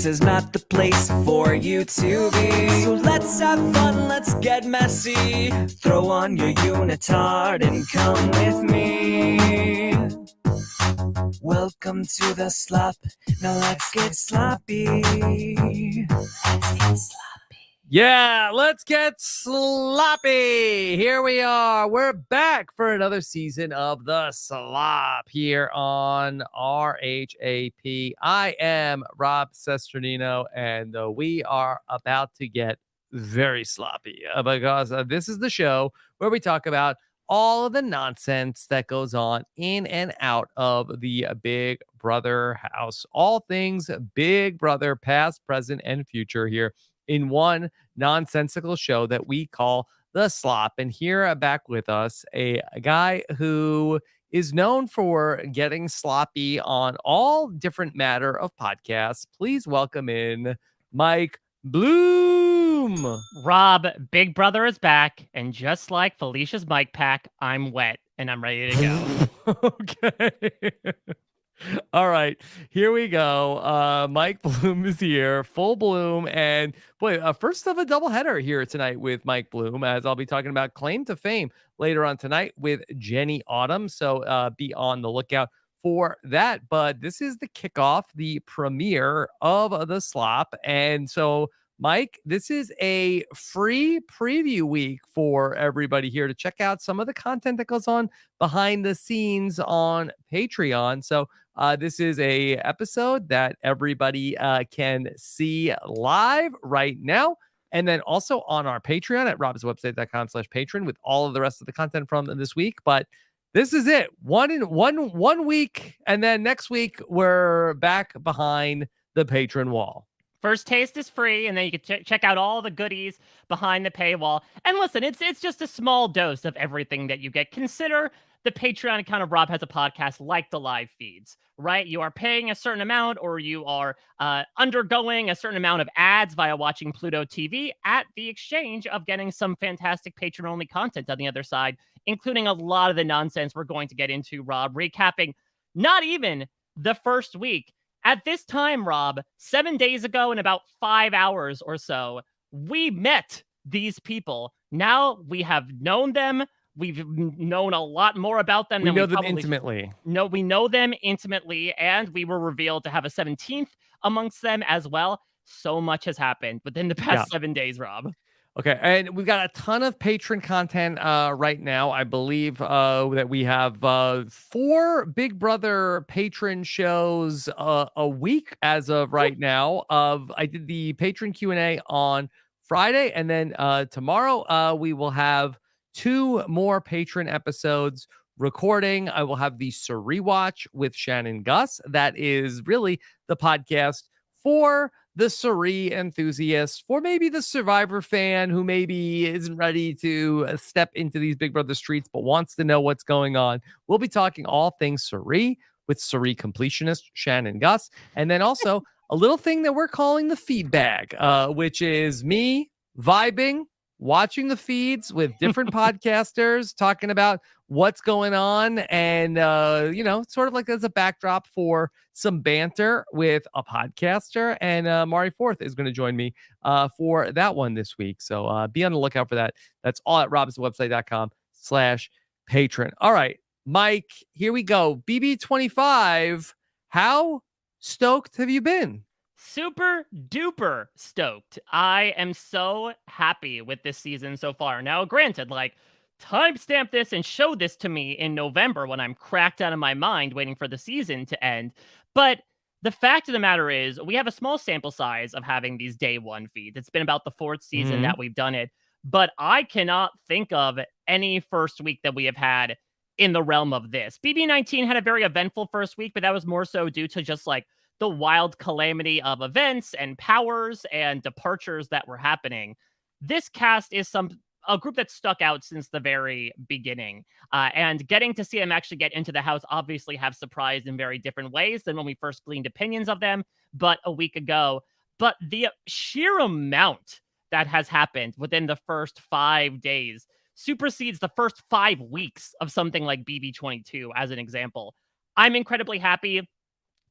This is not the place for you to be. So let's have fun, let's get messy. Throw on your unitard and come with me. Welcome to the slop. Now let's get sloppy. Let's get sloppy. Yeah, let's get sloppy. Here we are. We're back for another season of the Slop here on RHAP. I am Rob Cesternino, and we are about to get very sloppy because this is the show where we talk about all of the nonsense that goes on in and out of the Big Brother house. All things Big Brother, past, present, and future here in one nonsensical show that we call The Slop. And here back with us, a guy who is known for getting sloppy on all different matter of podcasts. Please welcome in Mike Bloom. Rob, Big Brother is back, and just like Felicia's mic pack, I'm wet and I'm ready to go. Okay. All right, here we go. Mike Bloom is here, full bloom, and boy, first of a doubleheader here tonight with Mike Bloom, as I'll be talking about Claim to Fame later on tonight with Jenny Autumn. So be on the lookout for that. But this is the kickoff, the premiere of the Slop, and so Mike, this is a free preview week for everybody here to check out some of the content that goes on behind the scenes on Patreon. So this is a episode that everybody can see live right now. And then also on our Patreon at robswebsite.com/patron with all of the rest of the content from this week. But this is it. One week. And then next week, we're back behind the patron wall. First taste is free, and then you can check out all the goodies behind the paywall. And listen, it's just a small dose of everything that you get. Consider the Patreon account of Rob Has a Podcast like the live feeds, right? You are paying a certain amount, or you are undergoing a certain amount of ads via watching Pluto TV at the exchange of getting some fantastic patron-only content on the other side, including a lot of the nonsense we're going to get into, Rob, recapping not even the first week. At this time, Rob, 7 days ago in about 5 hours or so, we met these people. Now we have known them. We've known a lot more about them. We know them intimately. No, we know them intimately, and we were revealed to have a 17th amongst them as well. So much has happened within the past 7 days, Rob. Okay, and we've got a ton of patron content right now. I believe that we have 4 Big Brother patron shows a week as of right now. I did the patron Q&A on Friday, and then tomorrow we will have 2 more patron episodes recording. I will have the Cirie Watch with Shannon Gus. That is really the podcast for the Cirie enthusiast, for maybe the Survivor fan who maybe isn't ready to step into these Big Brother streets but wants to know what's going on. We'll be talking all things Cirie with Cirie completionist Shannon Gus, and then also a little thing that we're calling the feedback, which is me vibing, watching the feeds with different podcasters, talking about what's going on, and sort of like as a backdrop for some banter with a podcaster. And Mari Forth is going to join me for that one this week. So be on the lookout for that. That's all at robswebsite.com/patron. All right, Mike, here we go. BB25, how stoked have you been? Super duper stoked. I am so happy with this season so far. Now, granted, timestamp this and show this to me in November when I'm cracked out of my mind waiting for the season to end. But the fact of the matter is, we have a small sample size of having these day one feeds. It's been about the 4th season that we've done it. But I cannot think of any first week that we have had in the realm of this. BB19 had a very eventful first week, but that was more so due to just the wild calamity of events and powers and departures that were happening. This cast is a group that stuck out since the very beginning. And getting to see them actually get into the house obviously have surprised in very different ways than when we first gleaned opinions of them but a week ago. But the sheer amount that has happened within the first 5 days supersedes the first 5 weeks of something like BB22, as an example. I'm incredibly happy.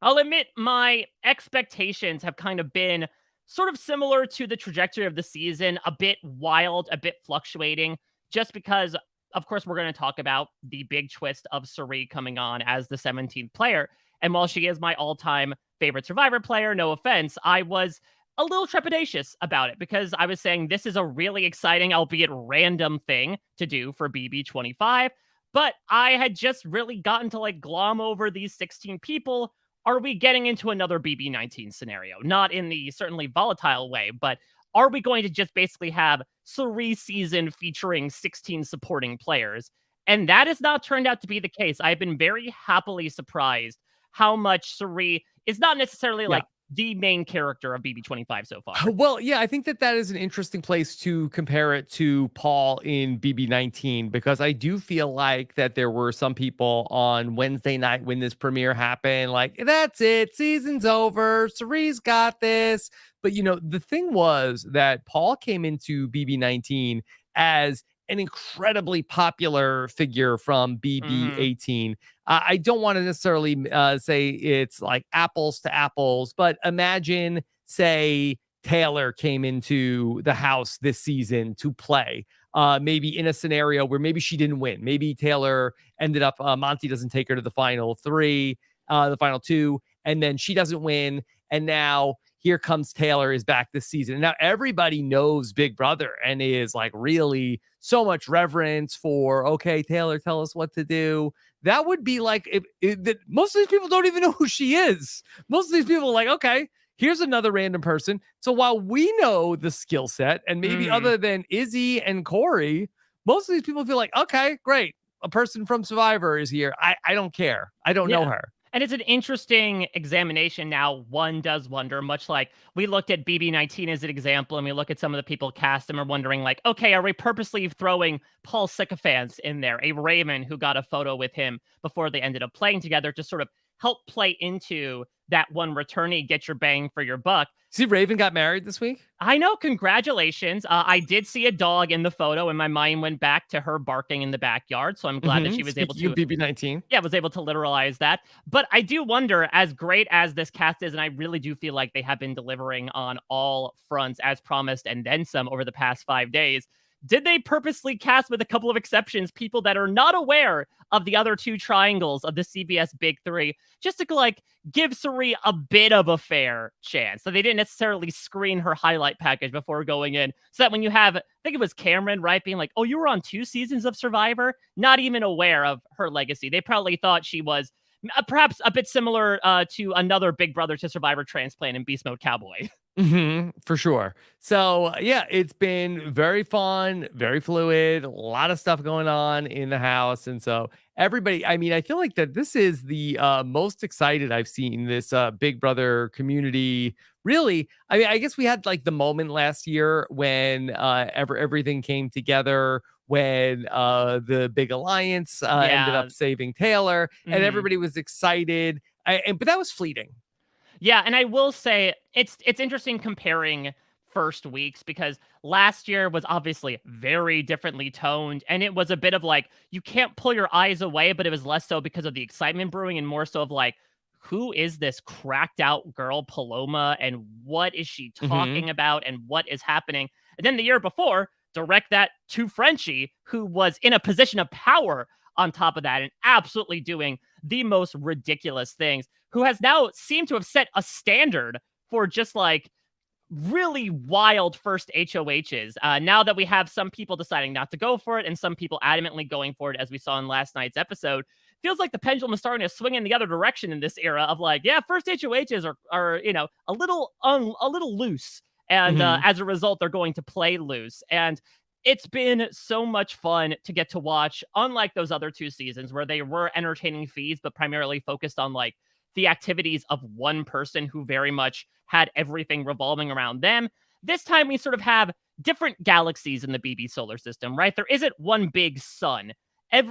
I'll admit my expectations have kind of been sort of similar to the trajectory of the season, a bit wild, a bit fluctuating, just because, of course, we're going to talk about the big twist of Cirie coming on as the 17th player. And while she is my all-time favorite Survivor player, no offense, I was a little trepidatious about it because I was saying this is a really exciting, albeit random thing to do for BB25. But I had just really gotten to like glom over these 16 people. Are we getting into another BB19 scenario? Not in the certainly volatile way, but are we going to just basically have Cirie season featuring 16 supporting players? And that has not turned out to be the case. I've been very happily surprised how much Cirie is not necessarily like the main character of BB25 so far. Well, yeah, I think that is an interesting place to compare it to Paul in BB19, because I do feel like that there were some people on Wednesday night when this premiere happened, like, that's it, season's over, Cirie's got this. But, you know, the thing was that Paul came into BB19 as an incredibly popular figure from BB18. I don't want to necessarily say it's like apples to apples, but imagine, say, Taylor came into the house this season to play, maybe in a scenario where maybe she didn't win. Maybe Taylor ended up, Monty doesn't take her to the final two, and then she doesn't win. And now here comes Taylor is back this season. And now everybody knows Big Brother and is like really so much reverence for, okay, Taylor, tell us what to do. That would be like, most of these people don't even know who she is. Most of these people are like, okay, here's another random person. So while we know the skill set, and maybe other than Izzy and Corey, most of these people feel like, okay, great, a person from Survivor is here. I don't care. I don't know her. And it's an interesting examination now. One does wonder, much like we looked at BB19 as an example, and we look at some of the people cast and are wondering, like, okay, are we purposely throwing Paul Sycophants in there? A Raymond who got a photo with him before they ended up playing together to sort of help play into that one returnee, get your bang for your buck. See, Raven got married this week. I know. Congratulations. I did see a dog in the photo, and my mind went back to her barking in the backyard. So I'm glad that she was able to BB19. Yeah, was able to literalize that. But I do wonder, as great as this cast is, and I really do feel like they have been delivering on all fronts as promised and then some over the past 5 days, did they purposely cast, with a couple of exceptions, people that are not aware of the other two triangles of the CBS Big Three, just to like give Cirie a bit of a fair chance? So they didn't necessarily screen her highlight package before going in, so that when you have, I think it was Cameron, right, being like, oh, you were on 2 seasons of Survivor, not even aware of her legacy. They probably thought she was perhaps a bit similar to another Big Brother to Survivor transplant in Beast Mode Cowboy. For sure. So yeah, it's been very fun, very fluid, a lot of stuff going on in the house. And so everybody, I mean, I feel like that this is the most excited I've seen this Big Brother community. Really, I mean, I guess we had like the moment last year when everything came together, when the big alliance ended up saving Taylor, and everybody was excited. But that was fleeting. Yeah, and I will say it's interesting comparing first weeks, because last year was obviously very differently toned, and it was a bit of like, you can't pull your eyes away, but it was less so because of the excitement brewing and more so of like, who is this cracked out girl Paloma, and what is she talking about, and what is happening? And then the year before, direct that to Frenchie, who was in a position of power on top of that and absolutely doing the most ridiculous things, who has now seemed to have set a standard for just like really wild first HOHs. Now that we have some people deciding not to go for it and some people adamantly going for it, as we saw in last night's episode, feels like the pendulum is starting to swing in the other direction in this era of like, yeah, first HOHs are you know, a little loose. And as a result, they're going to play loose. And it's been so much fun to get to watch, unlike those other 2 seasons where they were entertaining feeds, but primarily focused on like the activities of one person who very much had everything revolving around them. This time we sort of have different galaxies in the BB solar system, right? There isn't one big sun.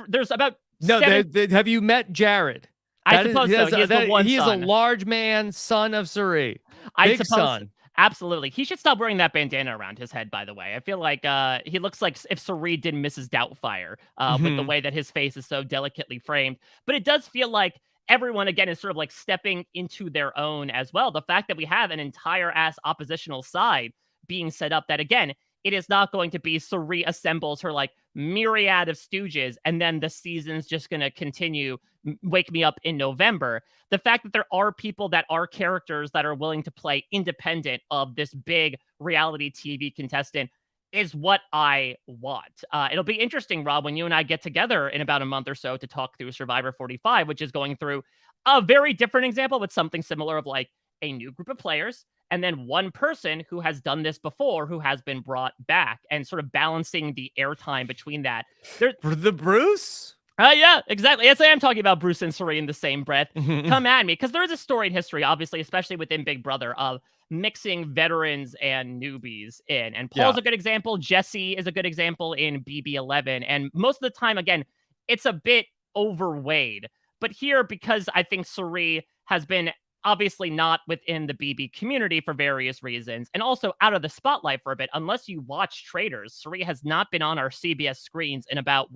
There's about have you met Jared? I suppose so. He is the one He is son. A large man, son of Cirie. Big son. Absolutely. He should stop wearing that bandana around his head, by the way. I feel like he looks like if Cirie did Mrs. Doubtfire with the way that his face is so delicately framed. But it does feel like everyone, again, is sort of like stepping into their own as well. The fact that we have an entire ass oppositional side being set up that, again, it is not going to be Cirie assembles her like myriad of stooges and then the season's just going to continue wake me up in November. The fact that there are people that are characters that are willing to play independent of this big reality TV contestant is what I want. It'll be interesting, Rob, when you and I get together in about a month or so to talk through Survivor 45, which is going through a very different example, but something similar of like a new group of players and then one person who has done this before who has been brought back and sort of balancing the airtime between that. The Bruce? Yeah, exactly. Yes, I am talking about Bruce and Cirie in the same breath. Come at me, because there is a storied history, obviously, especially within Big Brother, of mixing veterans and newbies in. And Paul's a good example. Jesse is a good example in BB11. And most of the time, again, it's a bit overweighed. But here, because I think Cirie has been obviously not within the BB community for various reasons, and also out of the spotlight for a bit, unless you watch Traitors, Cirie has not been on our CBS screens in about,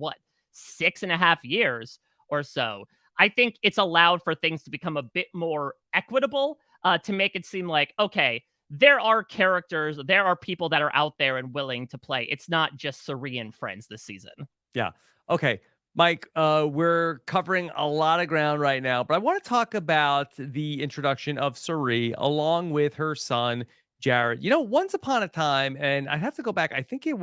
6.5 years or so. I think it's allowed for things to become a bit more equitable, to make it seem like, okay, there are characters, there are people that are out there and willing to play. It's not just Cirie and friends this season. Yeah. Okay. Mike, we're covering a lot of ground right now, but I want to talk about the introduction of Cirie along with her son, Jared. Once upon a time, and I'd have to go back, I think it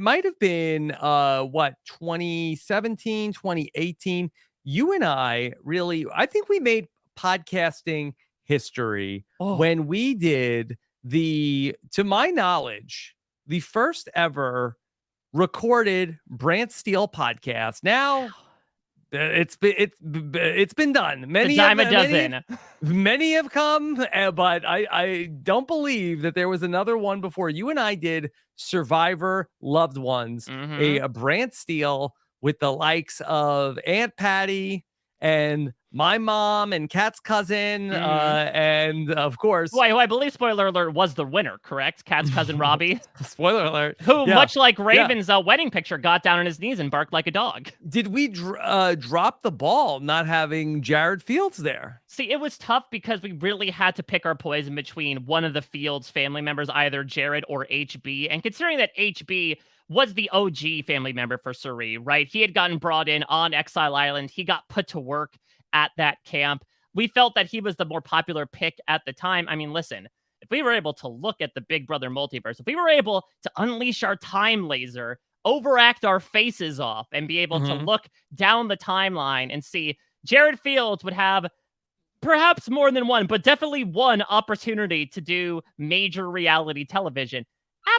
might have been 2017, 2018. You and I think we made podcasting history when we did to my knowledge, the first ever recorded Brant Steele podcast. Now it's been done. Many have come, but I don't believe that there was another one before. You and I did Survivor Loved Ones, a Brant Steele with the likes of Aunt Patty and my mom and Kat's cousin, and of course, who I believe, spoiler alert, was the winner, correct? Kat's cousin Robbie. Spoiler alert. Who, much like Raven's wedding picture, got down on his knees and barked like a dog. Did we drop the ball not having Jared Fields there? See, it was tough because we really had to pick our poison between one of the Fields family members, either Jared or HB. And considering that HB was the OG family member for Cirie, right? He had gotten brought in on Exile Island. He got put to work at that camp. We felt that he was the more popular pick at the time. I mean, listen, if we were able to look at the Big Brother multiverse, if we were able to unleash our time laser, overact our faces off, and be able to look down the timeline and see Jared Fields would have perhaps more than one, but definitely one opportunity to do major reality television.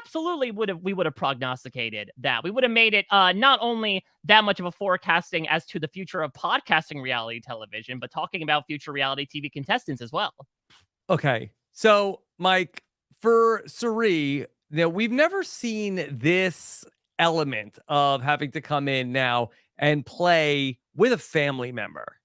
Absolutely we would have prognosticated that. We would have made it not only that much of a forecasting as to the future of podcasting reality television, but talking about future reality TV contestants as well. Okay. So, Mike, for Cirie, we've never seen this element of having to come in now and play with a family member.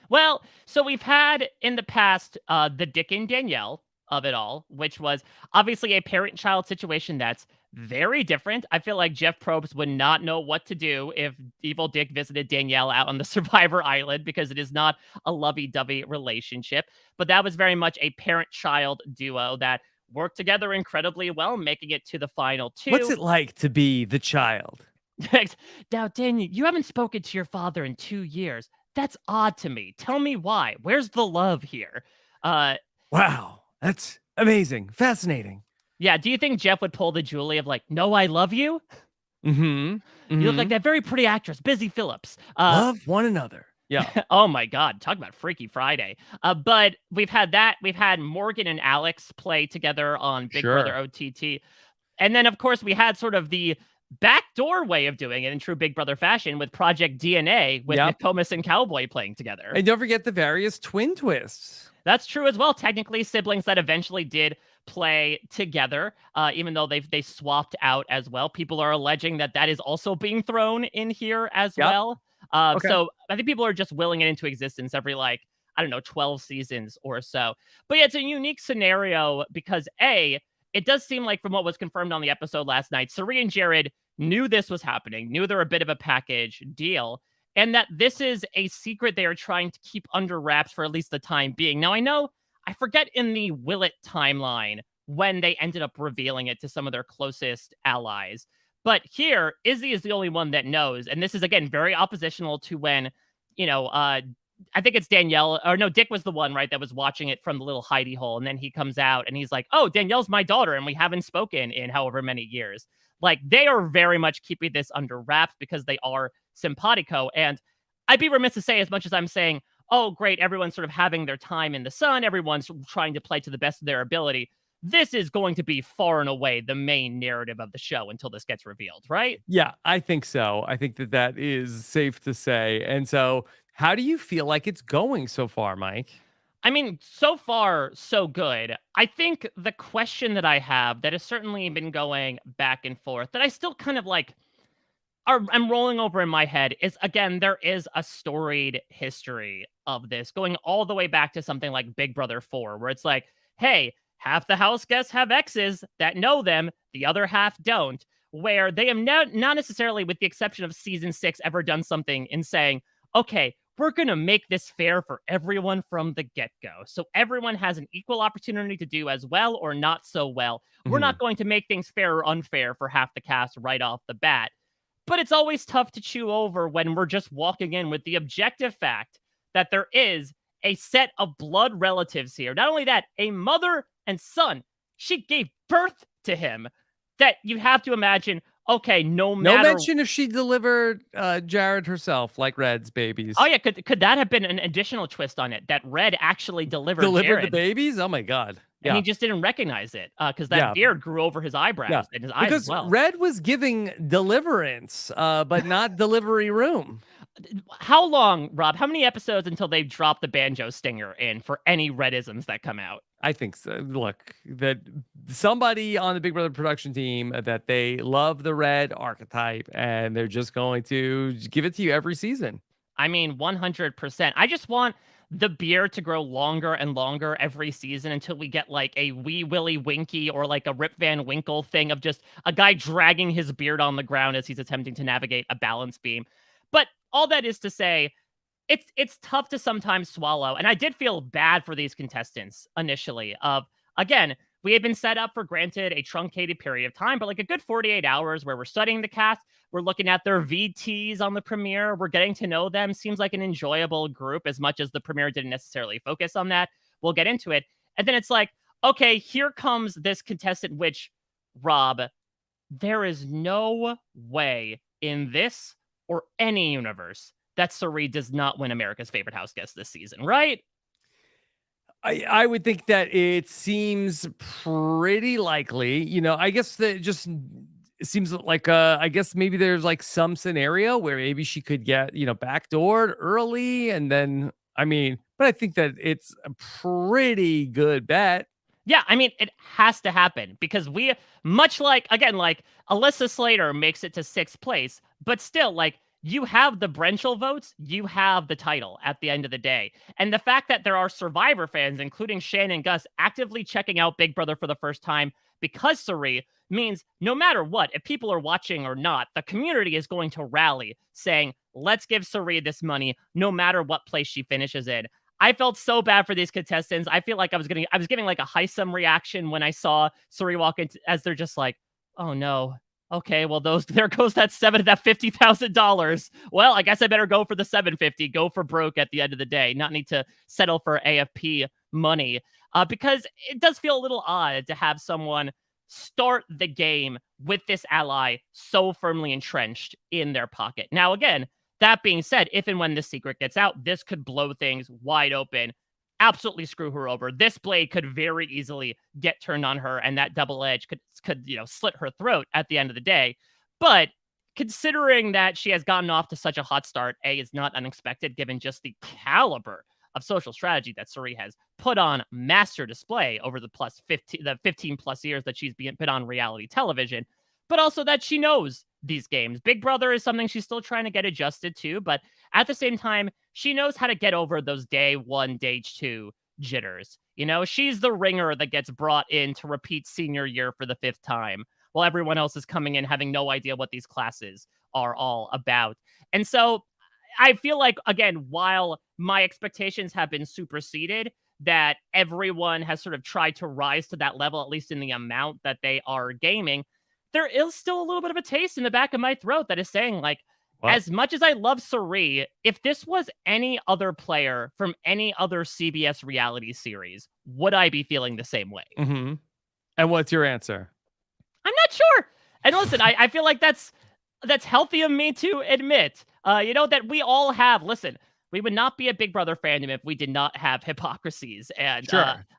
Well, so we've had in the past the Dick and Danielle of it all, which was obviously a parent-child situation that's very different. I feel like Jeff Probst would not know what to do if Evil Dick visited Danielle out on the Survivor Island, because it is not a lovey-dovey relationship. But that was very much a parent-child duo that worked together incredibly well, making it to the final two. What's it like to be the child? Now, Daniel, you haven't spoken to your father in 2 years. That's odd to me. Tell me why. Where's the love here? Wow. That's amazing. Fascinating. Yeah. Do you think Jeff would pull the Julie of like, no, I love you? You look like that very pretty actress, Busy Phillips. Love one another. Yeah. Oh my God. Talk about Freaky Friday. But we've had that. We've had Morgan and Alex play together on Big Brother OTT. And then, of course, we had sort of the backdoor way of doing it in true Big Brother fashion with Project DNA with Nokomis and Cowboy playing together. And don't forget the various twin twists. That's true as well. Technically, siblings that eventually did play together, even though they swapped out as well. People are alleging that is also being thrown in here as well. So I think people are just willing it into existence every 12 seasons or so. But yeah, it's a unique scenario because it does seem like from what was confirmed on the episode last night, Cirie and Jared knew this was happening, knew they were a bit of a package deal. and that this is a secret they are trying to keep under wraps for at least the time being. Now, I forget in the Willett timeline when they ended up revealing it to some of their closest allies. But here, Izzy is the only one that knows. And this is, again, very oppositional to when, I think it's Danielle, or no, Dick was the one, right, that was watching it from the little hidey hole. And then he comes out and he's like, oh, Danielle's my daughter, and we haven't spoken in however many years. Like, they are very much keeping this under wraps because they are simpatico. And I'd be remiss to say, as much as I'm saying, oh, great, everyone's sort of having their time in the sun, everyone's trying to play to the best of their ability, this is going to be far and away the main narrative of the show until this gets revealed, right? Yeah, I think so. I think that is safe to say. And so, how do you feel like it's going so far, Mike? I mean, so far, so good. I think the question that I have that has certainly been going back and forth, that I still kind of like, I'm rolling over in my head is, again, there is a storied history of this going all the way back to something like Big Brother 4, where it's like, hey, half the house guests have exes that know them, the other half don't, where they have not necessarily, with the exception of season 6, ever done something in saying, okay, we're going to make this fair for everyone from the get-go. So everyone has an equal opportunity to do as well or not so well. We're not going to make things fair or unfair for half the cast right off the bat. But it's always tough to chew over when we're just walking in with the objective fact that there is a set of blood relatives here. Not only that, a mother and son. She gave birth to him. That you have to imagine, okay, no matter... No mention if she delivered Jared herself, like Red's babies. Oh, yeah, could that have been an additional twist on it? That Red actually delivered Jared. The babies? Oh, my God. And he just didn't recognize it because that beard grew over his eyebrows and his eyes as well. Because Red was giving deliverance, but not delivery room. How long, Rob? How many episodes until they drop the banjo stinger in for any Redisms that come out? I think so. Look, that somebody on the Big Brother production team that they love the Red archetype, and they're just going to give it to you every season. I mean, 100%. I just want the beard to grow longer and longer every season until we get like a Wee Willie Winky or like a Rip Van Winkle thing of just a guy dragging his beard on the ground as he's attempting to navigate a balance beam. But all that is to say, it's tough to sometimes swallow. And I did feel bad for these contestants initially again, we had been set up for, granted, a truncated period of time, but like a good 48 hours where we're studying the cast. We're looking at their VTs on the premiere. We're getting to know them. Seems like an enjoyable group, as much as the premiere didn't necessarily focus on that. We'll get into it. And then it's like, okay, here comes this contestant, which, Rob, there is no way in this or any universe that Cirie does not win America's Favorite House Guest this season, right? I would think that it seems pretty likely. You know, I guess that just seems like I guess maybe there's like some scenario where maybe she could get, backdoored early, and then but I think that it's a pretty good bet. Yeah, I mean, it has to happen because we, much like, again, like Alyssa Slater makes it to 6th place, but still, like, you have the Brenchel votes, you have the title at the end of the day. And the fact that there are Survivor fans, including Shane and Gus, actively checking out Big Brother for the first time because Cirie, means no matter what, if people are watching or not, the community is going to rally saying, let's give Cirie this money no matter what place she finishes in. I felt so bad for these contestants. I feel like I was giving like a Hisam reaction when I saw Cirie walk in, as they're just like, oh no. Okay, well, there goes that $50,000. Well, I guess I better go for the $750. Go for broke at the end of the day. Not need to settle for AFP money, because it does feel a little odd to have someone start the game with this ally so firmly entrenched in their pocket. Now, again, that being said, if and when this secret gets out, this could blow things wide open. Absolutely screw her over. This blade could very easily get turned on her, and that double edge could slit her throat at the end of the day. But considering that she has gotten off to such a hot start, is not unexpected given just the caliber of social strategy that Cirie has put on master display over the 15 plus years that she's been on reality television, but also that she knows these games. Big Brother is something she's still trying to get adjusted to, but at the same time, she knows how to get over those day 1, day 2 jitters. She's the ringer that gets brought in to repeat senior year for the 5th time, while everyone else is coming in having no idea what these classes are all about. And so I feel like, again, while my expectations have been superseded, that everyone has sort of tried to rise to that level, at least in the amount that they are gaming, there is still a little bit of a taste in the back of my throat that is saying, like, as much as I love Cirie, if this was any other player from any other CBS reality series, would I be feeling the same way? Mm-hmm. And what's your answer? I'm not sure. And listen, I feel like that's healthy of me to admit, that we all have, listen, we would not be a Big Brother fandom if we did not have hypocrisies and,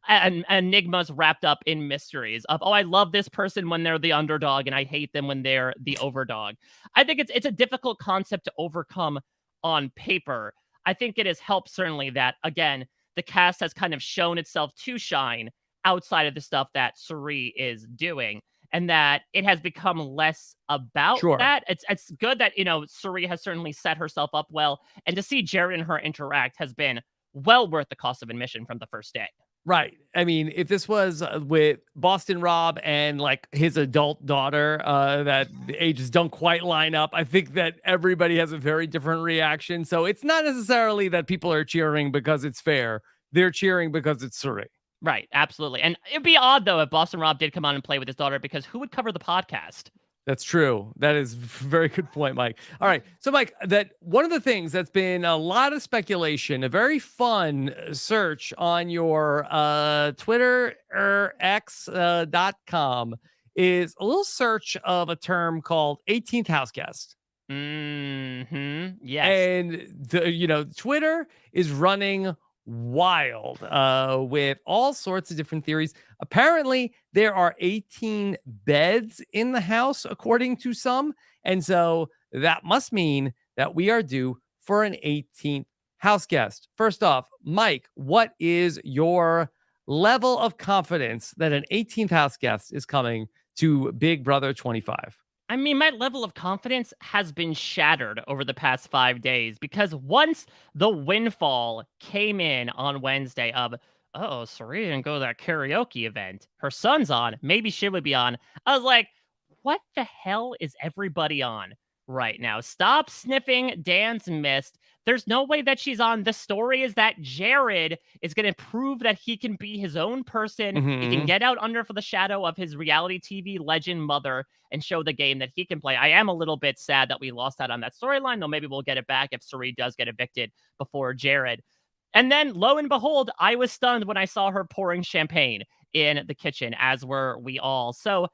and enigmas wrapped up in mysteries of, oh, I love this person when they're the underdog and I hate them when they're the overdog. I think it's a difficult concept to overcome on paper. I think it has helped certainly that, again, the cast has kind of shown itself to shine outside of the stuff that Cirie is doing, and that it has become less about that. It's good that, Cirie has certainly set herself up well, and to see Jared and her interact has been well worth the cost of admission from the first day. Right. I mean, if this was with Boston Rob and like his adult daughter, that the ages don't quite line up, I think that everybody has a very different reaction. So it's not necessarily that people are cheering because it's fair. They're cheering because it's Cirie. Right, absolutely. And it'd be odd, though, if Boston Rob did come on and play with his daughter, because who would cover the podcast? That's true. That is a very good point, Mike. All right. So, Mike, that one of the things that's been a lot of speculation, a very fun search on your Twitter or X.com is a little search of a term called 18th house guest. Mm-hmm. Yes. And, Twitter is running wild with all sorts of different theories. Apparently there are 18 beds in the house according to some, and so that must mean that we are due for an 18th house guest. First off, Mike, what is your level of confidence that an 18th house guest is coming to Big Brother 25? I mean, my level of confidence has been shattered over the past 5 days, because once the windfall came in on Wednesday of, oh, Cirie didn't go to that karaoke event, her son's on, maybe she would be on, I was like, what the hell is everybody on right now? Stop sniffing Dan's mist. There's no way that she's on. The story is that Jared is going to prove that he can be his own person. He can get out under for the shadow of his reality TV legend mother and show the game that he can play. I am a little bit sad that we lost out on that storyline, though maybe we'll get it back if Cirie does get evicted before Jared. And then, lo and behold, I was stunned when I saw her pouring champagne in the kitchen, as were we all. So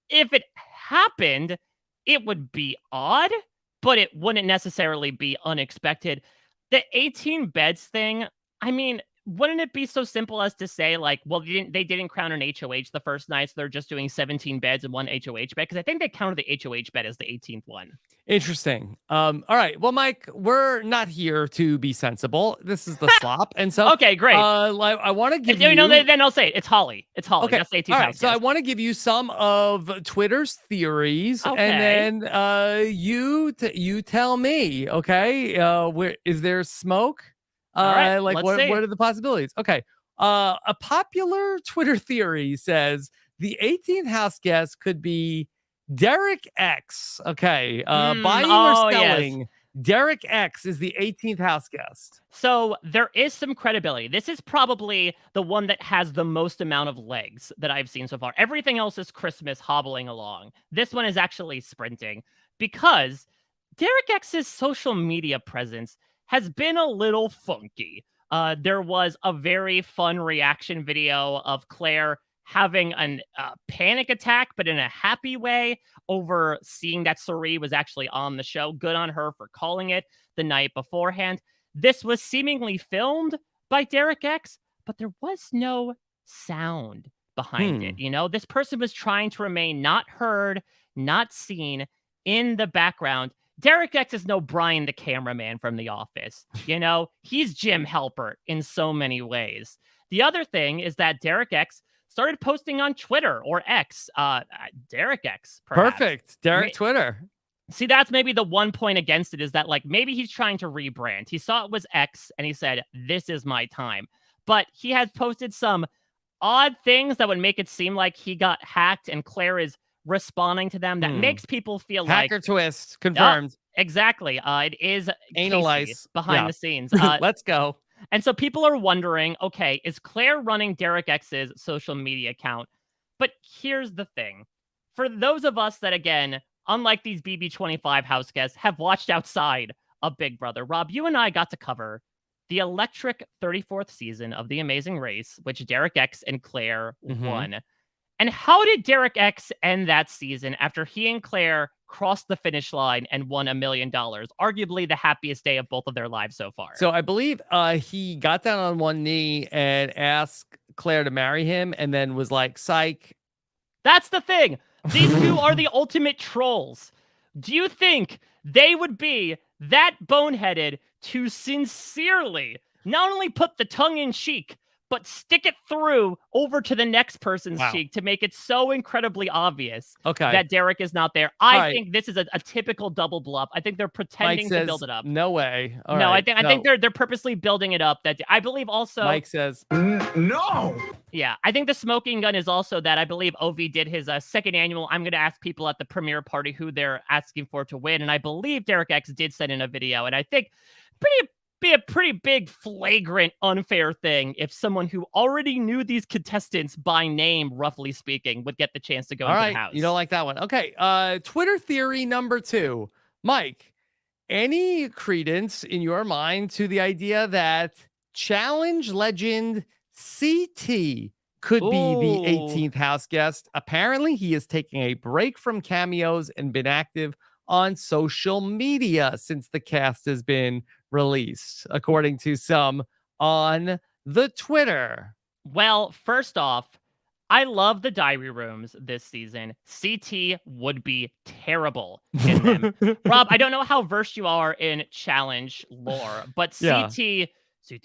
if it happened, it would be odd, but it wouldn't necessarily be unexpected. The 18 beds thing, I mean, wouldn't it be so simple as to say, like, well, they didn't crown an HOH the first night, so they're just doing 17 beds and one HOH bed? Because I think they counted the HOH bed as the 18th one. Interesting. All right. Well, Mike, we're not here to be sensible. This is the Slop. And so, okay, great. I want to give you. Then I'll say it. It's Holly. It's Holly. Okay. That's 18th All right. house, So yes. I want to give you some of Twitter's theories, and then you tell me. Okay. Where is there smoke? All right, like what are the possibilities? Okay. A popular Twitter theory says the 18th house guest could be Derek X. Okay. Buying or selling. Yes. Derek X is the 18th house guest. So there is some credibility. This is probably the one that has the most amount of legs that I've seen so far. Everything else is Christmas hobbling along. This one is actually sprinting, because Derek X's social media presence has been a little funky. There was a very fun reaction video of Claire having a panic attack, but in a happy way, over seeing that Cirie was actually on the show. Good on her for calling it the night beforehand. This was seemingly filmed by Derek X, but there was no sound behind it. This person was trying to remain not heard, not seen in the background. Derek X is no Brian the cameraman from The Office. He's Jim Halpert in so many ways. The other thing is that Derek X started posting on Twitter, or X. Derek X, perhaps. Perfect. Derek Twitter. See, that's maybe the one point against it, is that, like, maybe he's trying to rebrand. He saw it was X and he said, this is my time. But he has posted some odd things that would make it seem like he got hacked and Claire is responding to them. That makes people feel like hacker twist confirmed. Exactly. It is Anal Casey ice. behind Yeah. the scenes. Let's go. And so people are wondering, okay, is Claire running Derek X's social media account? But here's the thing. For those of us that, again, unlike these BB25 house guests, have watched outside of Big Brother, Rob, you and I got to cover the electric 34th season of The Amazing Race, which Derek X and Claire won. And how did Derek X end that season after he and Claire crossed the finish line and won $1 million? Arguably the happiest day of both of their lives so far. So I believe he got down on one knee and asked Claire to marry him and then was like, psych. That's the thing. These two are the ultimate trolls. Do you think they would be that boneheaded to sincerely not only put the tongue in cheek, but stick it through over to the next person's cheek to make it so incredibly obvious that Derek is not there? I think this is a typical double bluff. I think they're pretending to build it up. No way. I think they're purposely building it up. That I believe also Mike says no. Yeah, I think the smoking gun is also that I believe OV did his second annual. I'm going to ask people at the premiere party who they're asking for to win, and I believe Derek X did send in a video, and I think be a pretty big, flagrant, unfair thing if someone who already knew these contestants by name, roughly speaking, would get the chance to go into the house. You don't like that one. Okay. Twitter theory number 2. Mike, any credence in your mind to the idea that challenge legend CT could be the 18th house guest? Apparently, he is taking a break from cameos and been active on social media since the cast has been released, according to some on the Twitter. Well, first off, I love the diary rooms this season. CT would be terrible in them. Rob, I don't know how versed you are in challenge lore, but CT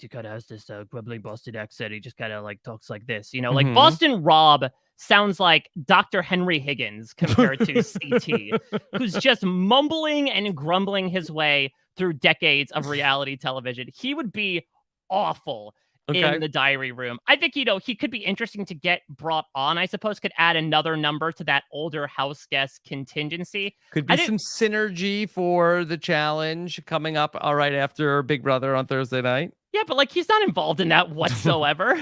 kind of has this grumbling Boston accent. He just kind of like talks like this, you know, like Boston Rob sounds like Dr. Henry Higgins compared to CT, who's just mumbling and grumbling his way through decades of reality television. He would be awful in the diary room. I think, you know, he could be interesting to get brought on, I suppose, could add another number to that older house guest contingency. Could be some synergy for the challenge coming up right after Big Brother on Thursday night. Yeah, but like he's not involved in that whatsoever.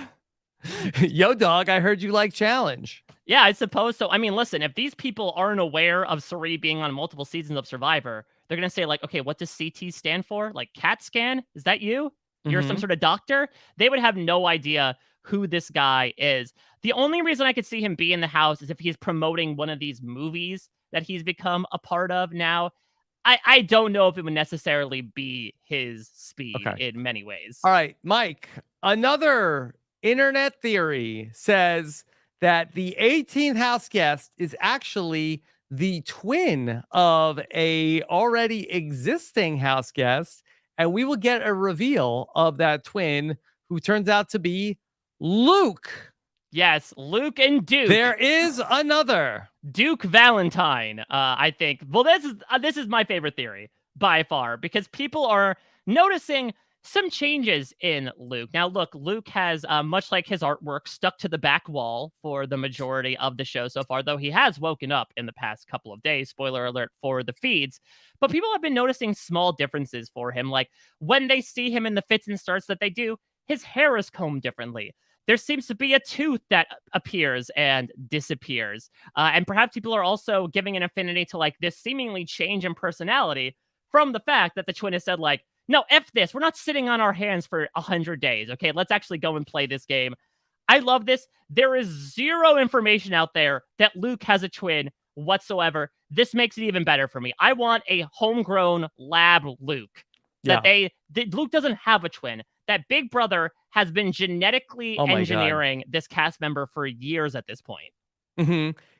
Yo, dog, I heard you like challenge. Yeah, I suppose so. I mean, listen, if these people aren't aware of Cirie being on multiple seasons of Survivor, they're going to say like, okay, what does CT stand for? Like CAT scan? Is that you? You're some sort of doctor? They would have no idea who this guy is. The only reason I could see him be in the house is if he's promoting one of these movies that he's become a part of now. I don't know if it would necessarily be his speed in many ways. All right, Mike, another internet theory says that the 18th house guest is actually the twin of a already existing house guest, and we will get a reveal of that twin who turns out to be Luke. Yes, Luke and Duke. There is another Duke Valentine, I think. Well, this is my favorite theory by far because people are noticing some changes in Luke. Now, look, Luke has, much like his artwork, stuck to the back wall for the majority of the show so far, though he has woken up in the past couple of days. Spoiler alert for the feeds. But people have been noticing small differences for him. Like when they see him in the fits and starts that they do, his hair is combed differently. There seems to be a tooth that appears and disappears. And perhaps people are also giving an affinity to like this seemingly change in personality from the fact that the twin has said like, no, F this. We're not sitting on our hands for 100 days. Okay, let's actually go and play this game. I love this. There is zero information out there that Luke has a twin whatsoever. This makes it even better for me. I want a homegrown lab Luke. Luke doesn't have a twin. That Big Brother has been genetically engineering this cast member for years at this point.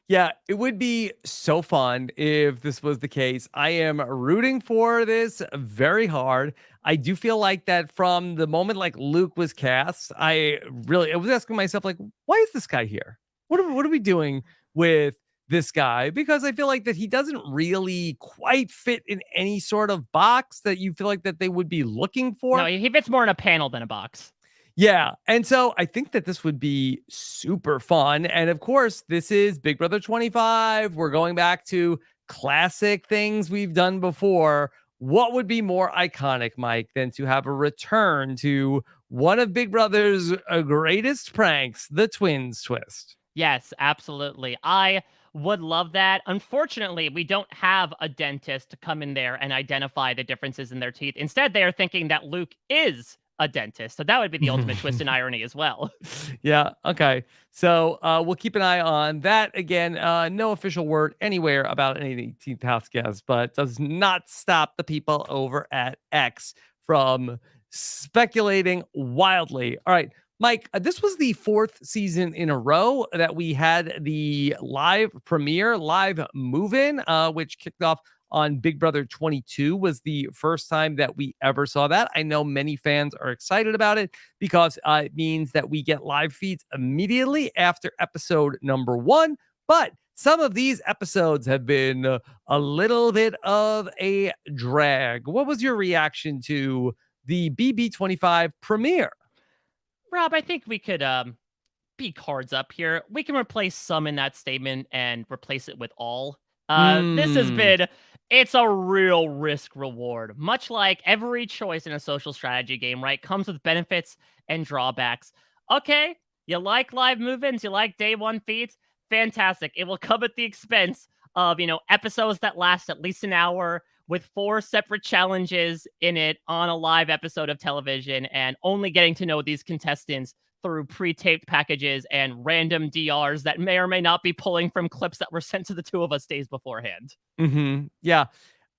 Yeah, it would be so fun if this was the case. I am rooting for this very hard. I do feel like that from the moment like Luke was cast, I was asking myself like, why is this guy here? What are we doing with this guy? Because I feel like that he doesn't really quite fit in any sort of box that you feel like that they would be looking for. No, he fits more in a panel than a box. Yeah. And so I think that this would be super fun. And of course, this is Big Brother 25. We're going back to classic things we've done before what would be more iconic, Mike, than to have a return to one of Big Brother's greatest pranks, the twins twist? Yes, absolutely. I would love that. Unfortunately, we don't have a dentist to come in there and identify the differences in their teeth. Instead, they are thinking that Luke is a dentist. So that would be the ultimate twist in irony as well. Yeah. Okay. So we'll keep an eye on that. Again, no official word anywhere about any 18th house guests, but does not stop the people over at X from speculating wildly. All right, Mike, this was the 4th season in a row that we had the live premiere, live move-in, which kicked off on Big Brother 22. Was the first time that we ever saw that. I know many fans are excited about it because it means that we get live feeds immediately after episode number 1. But some of these episodes have been a little bit of a drag. What was your reaction to the BB25 premiere? Rob, I think we could be cards up here. We can replace some in that statement and replace it with all. This has been, it's a real risk reward. Much like every choice in a social strategy game, right, comes with benefits and drawbacks. Okay, you like live move-ins, you like day 1 feeds, fantastic. It will come at the expense of, episodes that last at least an hour with 4 separate challenges in it on a live episode of television, and only getting to know these contestants through pre-taped packages and random DRs that may or may not be pulling from clips that were sent to the 2 of us days beforehand. Yeah.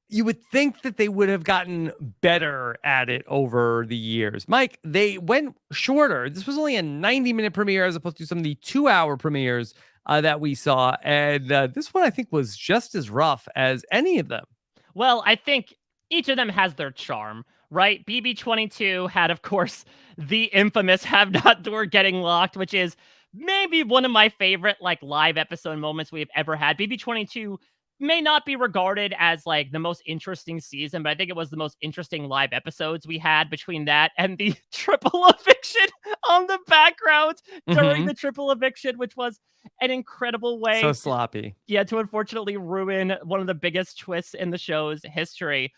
You would think that they would have gotten better at it over the years. Mike, they went shorter. This was only a 90-minute premiere as opposed to some of the 2-hour premieres that we saw. And this one, I think, was just as rough as any of them. Well, I think each of them has their charm, right? BB22 had, of course, the infamous have not door getting locked, which is maybe one of my favorite live episode moments we've ever had. BB22 may not be regarded as the most interesting season, but I think it was the most interesting live episodes we had between that and the triple eviction on the background during the triple eviction, which was an incredible way. So sloppy. Yeah, to unfortunately ruin one of the biggest twists in the show's history.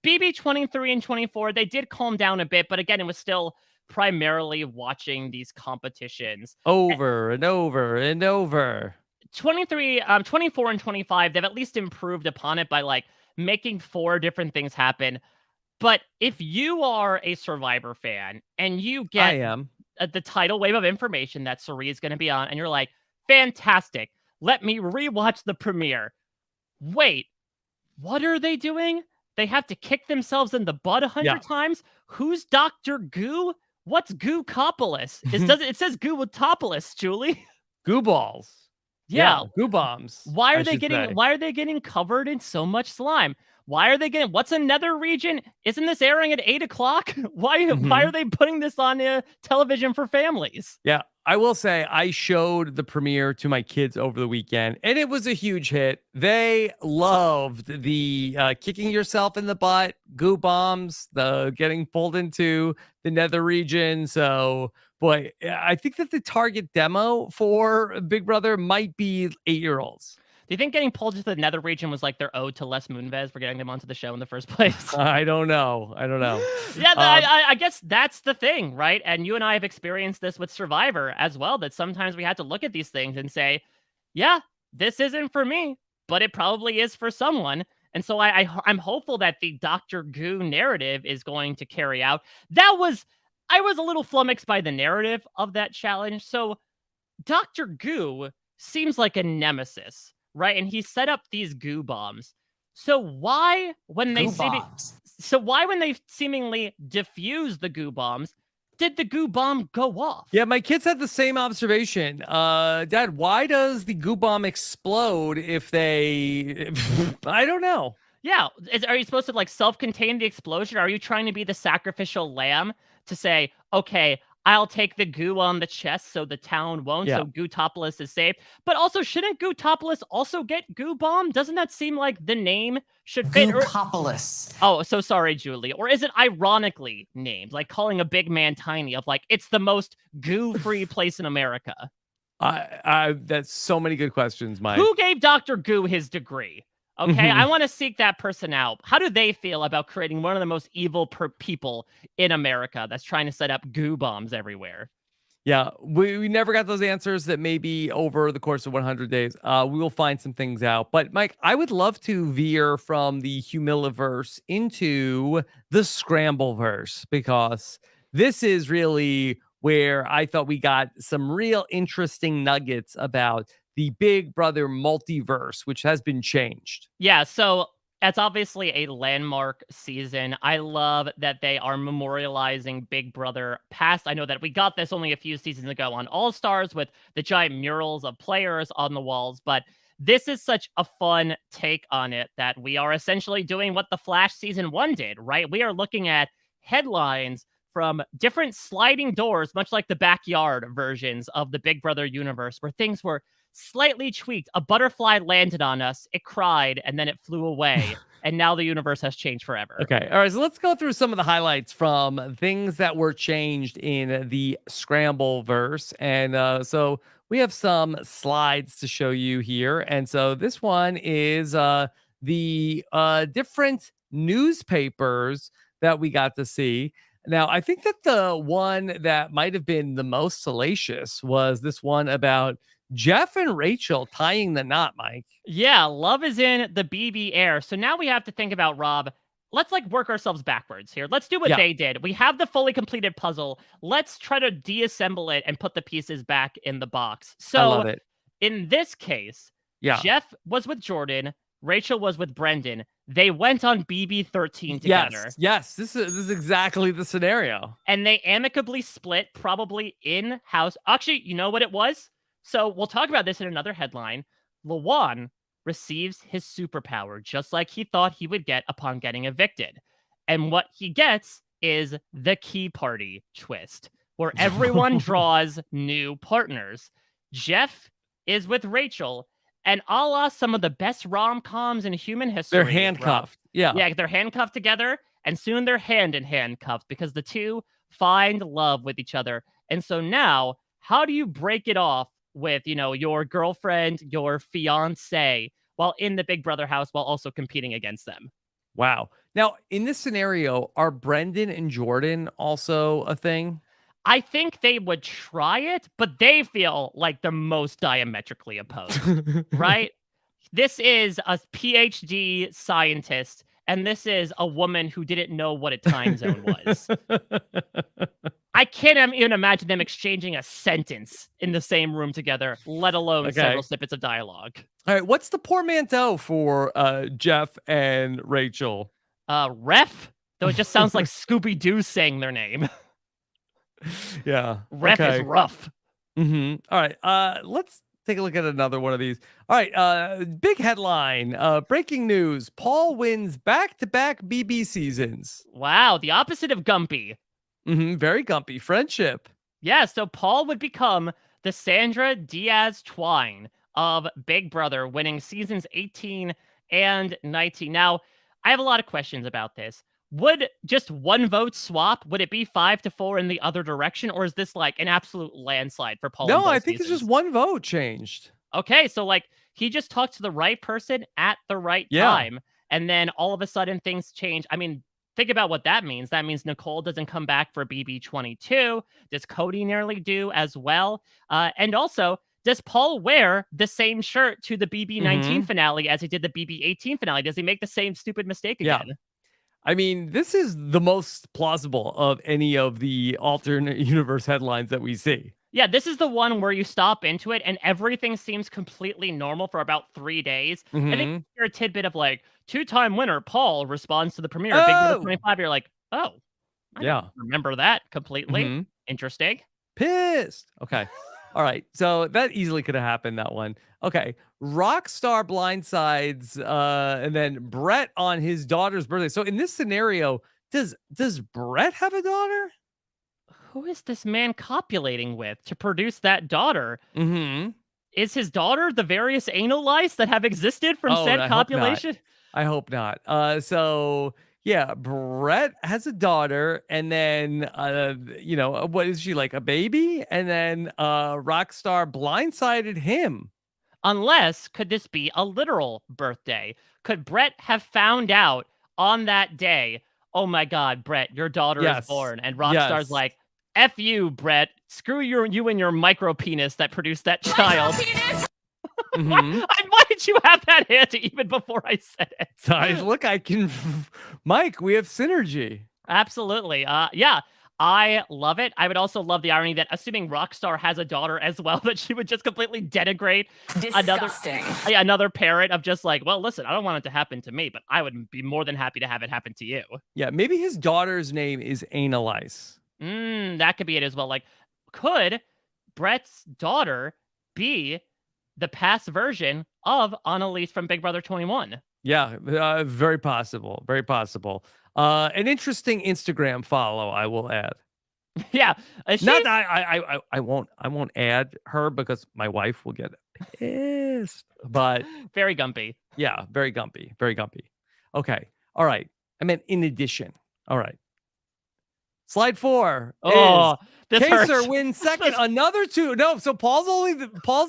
BB 23 and 24, they did calm down a bit, but again, it was still primarily watching these competitions over and over and over. 24 and 25, they've at least improved upon it by making 4 different things happen. But if you are a Survivor fan and you get the tidal wave of information that Cirie is going to be on, and you're like, fantastic, let me rewatch the premiere. Wait, what are they doing? They have to kick themselves in the butt 100 times? Who's Dr. Goo? What's Goo-copolis? It says Goo-topolis, Julie. Goo balls. Yeah, goo bombs. Why are they getting covered in so much slime? Why are they getting, what's a nether region? Isn't this airing at 8 o'clock? Why are they putting this on television for families? Yeah, I will say I showed the premiere to my kids over the weekend, and it was a huge hit. They loved the kicking yourself in the butt, goo bombs, the getting pulled into the nether region. So, boy, I think that the target demo for Big Brother might be 8-year-olds. Do you think getting pulled into the nether region was their ode to Les Moonves for getting them onto the show in the first place? I don't know. Yeah, I guess that's the thing, right? And you and I have experienced this with Survivor as well, that sometimes we had to look at these things and say, yeah, this isn't for me, but it probably is for someone. And so I'm hopeful that the Dr. Goo narrative is going to carry out. I was a little flummoxed by the narrative of that challenge. So Dr. Goo seems like a nemesis, right? And he set up these goo bombs. So why, when they seemingly diffuse the goo bombs, did the goo bomb go off? Yeah, my kids had the same observation. Dad, why does the goo bomb explode if they... I don't know. Yeah, are you supposed to self-contain the explosion? Are you trying to be the sacrificial lamb to say, okay, I'll take the goo on the chest so the town won't, so Goo-topolis is safe? But also, shouldn't Goo-topolis also get goo bomb? Doesn't that seem like the name should fit? Goo-topolis. Oh, so sorry, Julie. Or is it ironically named, like calling a big man tiny, of it's the most goo-free place in America? That's so many good questions, Mike. Who gave Dr. Goo his degree? Okay, I want to seek that person out. How do they feel about creating one of the most evil people in America that's trying to set up goo bombs everywhere? Yeah, we never got those answers. That maybe over the course of 100 days, we will find some things out. But Mike, I would love to veer from the Humiliverse into the Scrambleverse, because this is really where I thought we got some real interesting nuggets about the Big Brother multiverse, which has been changed. Yeah, so it's obviously a landmark season. I love that they are memorializing Big Brother past. I know that we got this only a few seasons ago on All Stars with the giant murals of players on the walls, but this is such a fun take on it that we are essentially doing what the Flash season 1 did, right? We are looking at headlines from different sliding doors, much like the backyard versions of the Big Brother universe, where things were slightly tweaked. A butterfly landed on us, it cried, and then it flew away. And now the universe has changed forever. Okay. All right. So let's go through some of the highlights from things that were changed in the Scrambleverse. And so we have some slides to show you here. And so this one is the different newspapers that we got to see. Now, I think that the one that might have been the most salacious was this one about Jeff and Rachel tying the knot, Mike. Yeah, love is in the BB air. So now we have to think about, Rob, let's work ourselves backwards here. Let's do what they did. We have the fully completed puzzle. Let's try to deassemble it and put the pieces back in the box. So I love it. In this case, Jeff was with Jordan, Rachel was with Brendan. They went on BB13 together. Yes, this is exactly the scenario. And they amicably split, probably in-house. Actually, you know what it was? So we'll talk about this in another headline. Lawan receives his superpower, just like he thought he would get upon getting evicted. And what he gets is the key party twist, where everyone draws new partners. Jeff is with Rachel, and a la some of the best rom-coms in human history. They're handcuffed. Yeah, they're handcuffed together, and soon they're hand-in-hand cuffed because the two find love with each other. And so now, how do you break it off with, your girlfriend, your fiance, while in the Big Brother house, while also competing against them? Wow. Now, in this scenario, are Brendan and Jordan also a thing? I think they would try it, but they feel like the most diametrically opposed, right? This is a PhD scientist, and this is a woman who didn't know what a time zone was. I can't even imagine them exchanging a sentence in the same room together, let alone several snippets of dialogue. All right, what's the portmanteau for Jeff and Rachel? Ref? Though it just sounds like Scooby-Doo saying their name. Yeah. Ref is rough. All right. Let's take a look at another one of these. All right. Big headline. Breaking news. Paul wins back-to-back BB seasons. Wow. The opposite of Gumpy. Very Gumpy. Friendship. Yeah. So Paul would become the Sandra Diaz Twine of Big Brother, winning seasons 18 and 19. Now, I have a lot of questions about this. Would just one vote swap? Would it be 5-4 in the other direction? Or is this like an absolute landslide for Paul? No, I think it's just one vote changed. Okay, so like he just talked to the right person at the right time. And then all of a sudden things change. I mean, think about what that means. That means Nicole doesn't come back for BB22. Does Cody nearly do as well? And also, does Paul wear the same shirt to the BB19 finale as he did the BB18 finale? Does he make the same stupid mistake again? Yeah. I mean, this is the most plausible of any of the alternate universe headlines that we see. Yeah, this is the one where you stop into it and everything seems completely normal for about 3 days. I think you're a tidbit of like, 2-time winner Paul responds to the premiere of Big Brother 25. You're like, oh, I don't remember that completely. Interesting. Pissed. Okay. All right. So that easily could have happened, that one. Okay. Rockstar blindsides and then Brett on his daughter's birthday. So in this scenario, does Brett have a daughter? Who is this man copulating with to produce that daughter? Is his daughter the various anal lice that have existed from said copulation? I hope not. So yeah, Brett has a daughter, and then what is she, like a baby? And then Rockstar blindsided him. Unless, could this be a literal birthday? Could Brett have found out on that day, oh my God, Brett, your daughter is born, and Rockstar's like, F you, Brett. Screw you and your micro penis that produced that child. Why did you have that handy even before I said it? Look, Mike, we have synergy. Absolutely. Yeah, I love it. I would also love the irony that, assuming Rockstar has a daughter as well, that she would just completely denigrate another parent of just like, well, listen, I don't want it to happen to me, but I would be more than happy to have it happen to you. Yeah, maybe his daughter's name is Annalise. That could be it as well. Like, could Brett's daughter be the past version of Annalise from Big Brother 21? Yeah, very possible. Very possible. An interesting Instagram follow, I will add. Yeah, not that I won't add her because my wife will get pissed. But very gumpy. Yeah, very gumpy. Very gumpy. Okay. All right. I meant in addition. All right. Slide 4. Oh, this Kaser hurts. wins second. Another two. No, so Paul's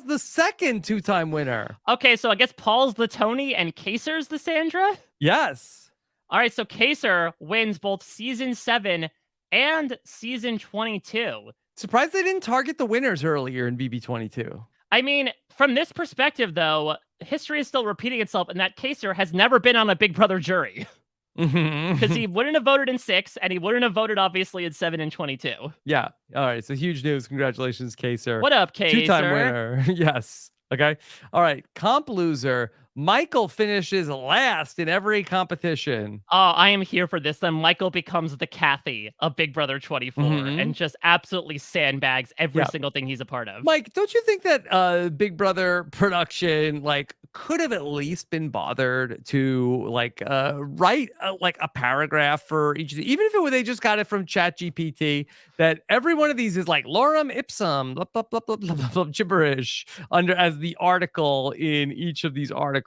the second 2-time winner. Okay, so I guess Paul's the Tony and Kaser's the Sandra? Yes. All right, so Kaser wins both season 7 and season 22. Surprised they didn't target the winners earlier in BB22. I mean, from this perspective, though, history is still repeating itself, and that Kaser has never been on a Big Brother jury. Because he wouldn't have voted in 6, and he wouldn't have voted, obviously, in 7 and 22. Yeah. All right. So huge news. Congratulations, Kaser. What up, Kaser? 2-time winner. Yes. Okay. All right. Comp loser. Michael finishes last in every competition. Oh, I am here for this. Then Michael becomes the Kathy of Big Brother 24 and just absolutely sandbags every single thing he's a part of. Mike, don't you think that Big Brother production could have at least been bothered to write a paragraph for each of the, even if they just got it from ChatGPT, that every one of these is like lorem ipsum, blah, blah, blah, blah, blah, blah, blah, gibberish as the article in each of these articles.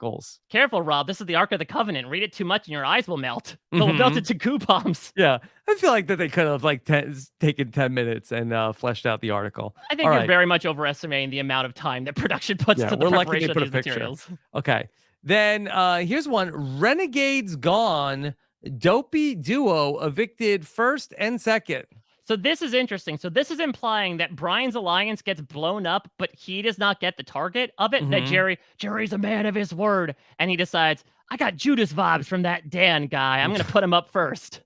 Careful, Rob. This is the Ark of the Covenant. Read it too much and your eyes will melt. They'll melt into goo bombs. Yeah. I feel like that they could have taken 10 minutes and fleshed out the article. I think you're very much overestimating the amount of time that production puts to the preparation of these materials. Okay. Then here's one. Renegades gone. Dopey duo evicted first and second. So this is interesting. So this is implying that Brian's alliance gets blown up, but he does not get the target of it. That Jerry's a man of his word. And he decides, I got Judas vibes from that Dan guy. I'm going to put him up first.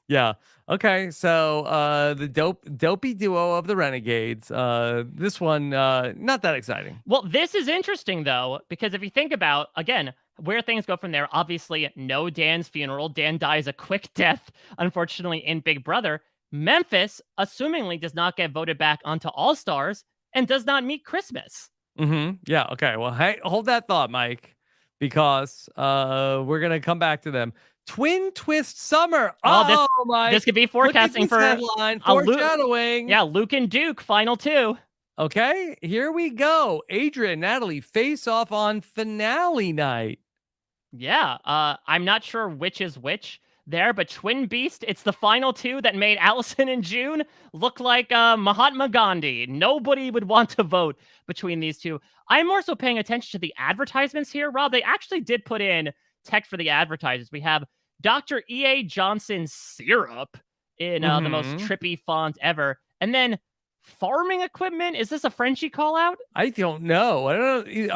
Yeah. Okay. So the dopey duo of the Renegades. This one, not that exciting. Well, this is interesting, though, because if you think about, again, where things go from there, obviously, no Dan's funeral. Dan dies a quick death, unfortunately, in Big Brother. Memphis, assumingly, does not get voted back onto All-Stars and does not meet Christmas. Yeah. Okay. Well, hey, hold that thought, Mike, because we're going to come back to them. Twin Twist Summer. Mike. This could be forecasting for headline. Foreshadowing. Luke and Duke, final 2. Okay, here we go. Adrian and Natalie face off on finale night. Yeah, I'm not sure which is which there, but Twin Beast, it's the final 2 that made Allison and June look like Mahatma Gandhi. Nobody would want to vote between these two. I'm more so paying attention to the advertisements here, Rob. They actually did put in text for the advertisers. We have Dr. E.A. Johnson syrup in the most trippy font ever. And then farming equipment. Is this a Frenchie call out? I don't know. I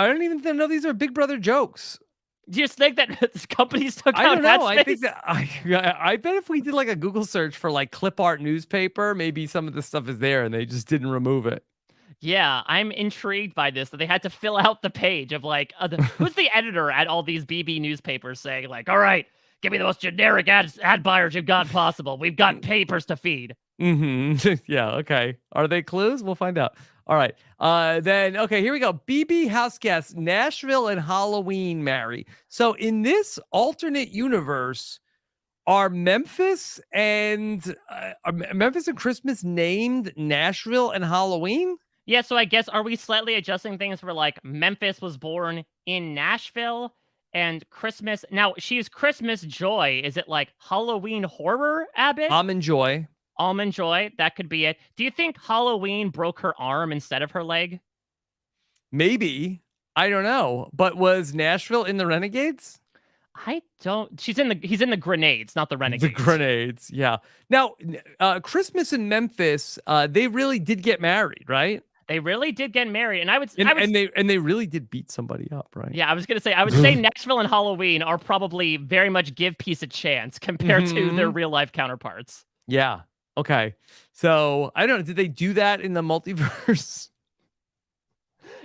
don't even know these are Big Brother jokes. Do you think that companies took out I don't know. headspace? I think that I bet if we did a Google search for clip art newspaper, maybe some of the stuff is there and they just didn't remove it. Yeah, I'm intrigued by this, that they had to fill out the page of who's the editor at all these BB newspapers saying all right, give me the most generic ad buyers you've got possible. We've got papers to feed. Yeah. Okay. Are they clues? We'll find out. All right. Then, okay, here we go. BB house guests, Nashville and Halloween marry. So in this alternate universe, are Memphis and Christmas named Nashville and Halloween? Yeah, so I guess, are we slightly adjusting things for Memphis was born in Nashville and Christmas? Now, she's Christmas Joy. Is it Halloween Horror Abbott? Almond Joy. Almond Joy, that could be it. Do you think Halloween broke her arm instead of her leg? Maybe. I don't know, but was Nashville in the Renegades? I don't. He's in the Grenades, not the Renegades. The Grenades, yeah. Now, Christmas in Memphis, they really did get married, right? They really did get married, and they really did beat somebody up, right? Yeah, I was gonna say, I would say Nashville and Halloween are probably very much give peace a chance compared to their real life counterparts. Yeah. Okay. So I don't know. Did they do that in the multiverse?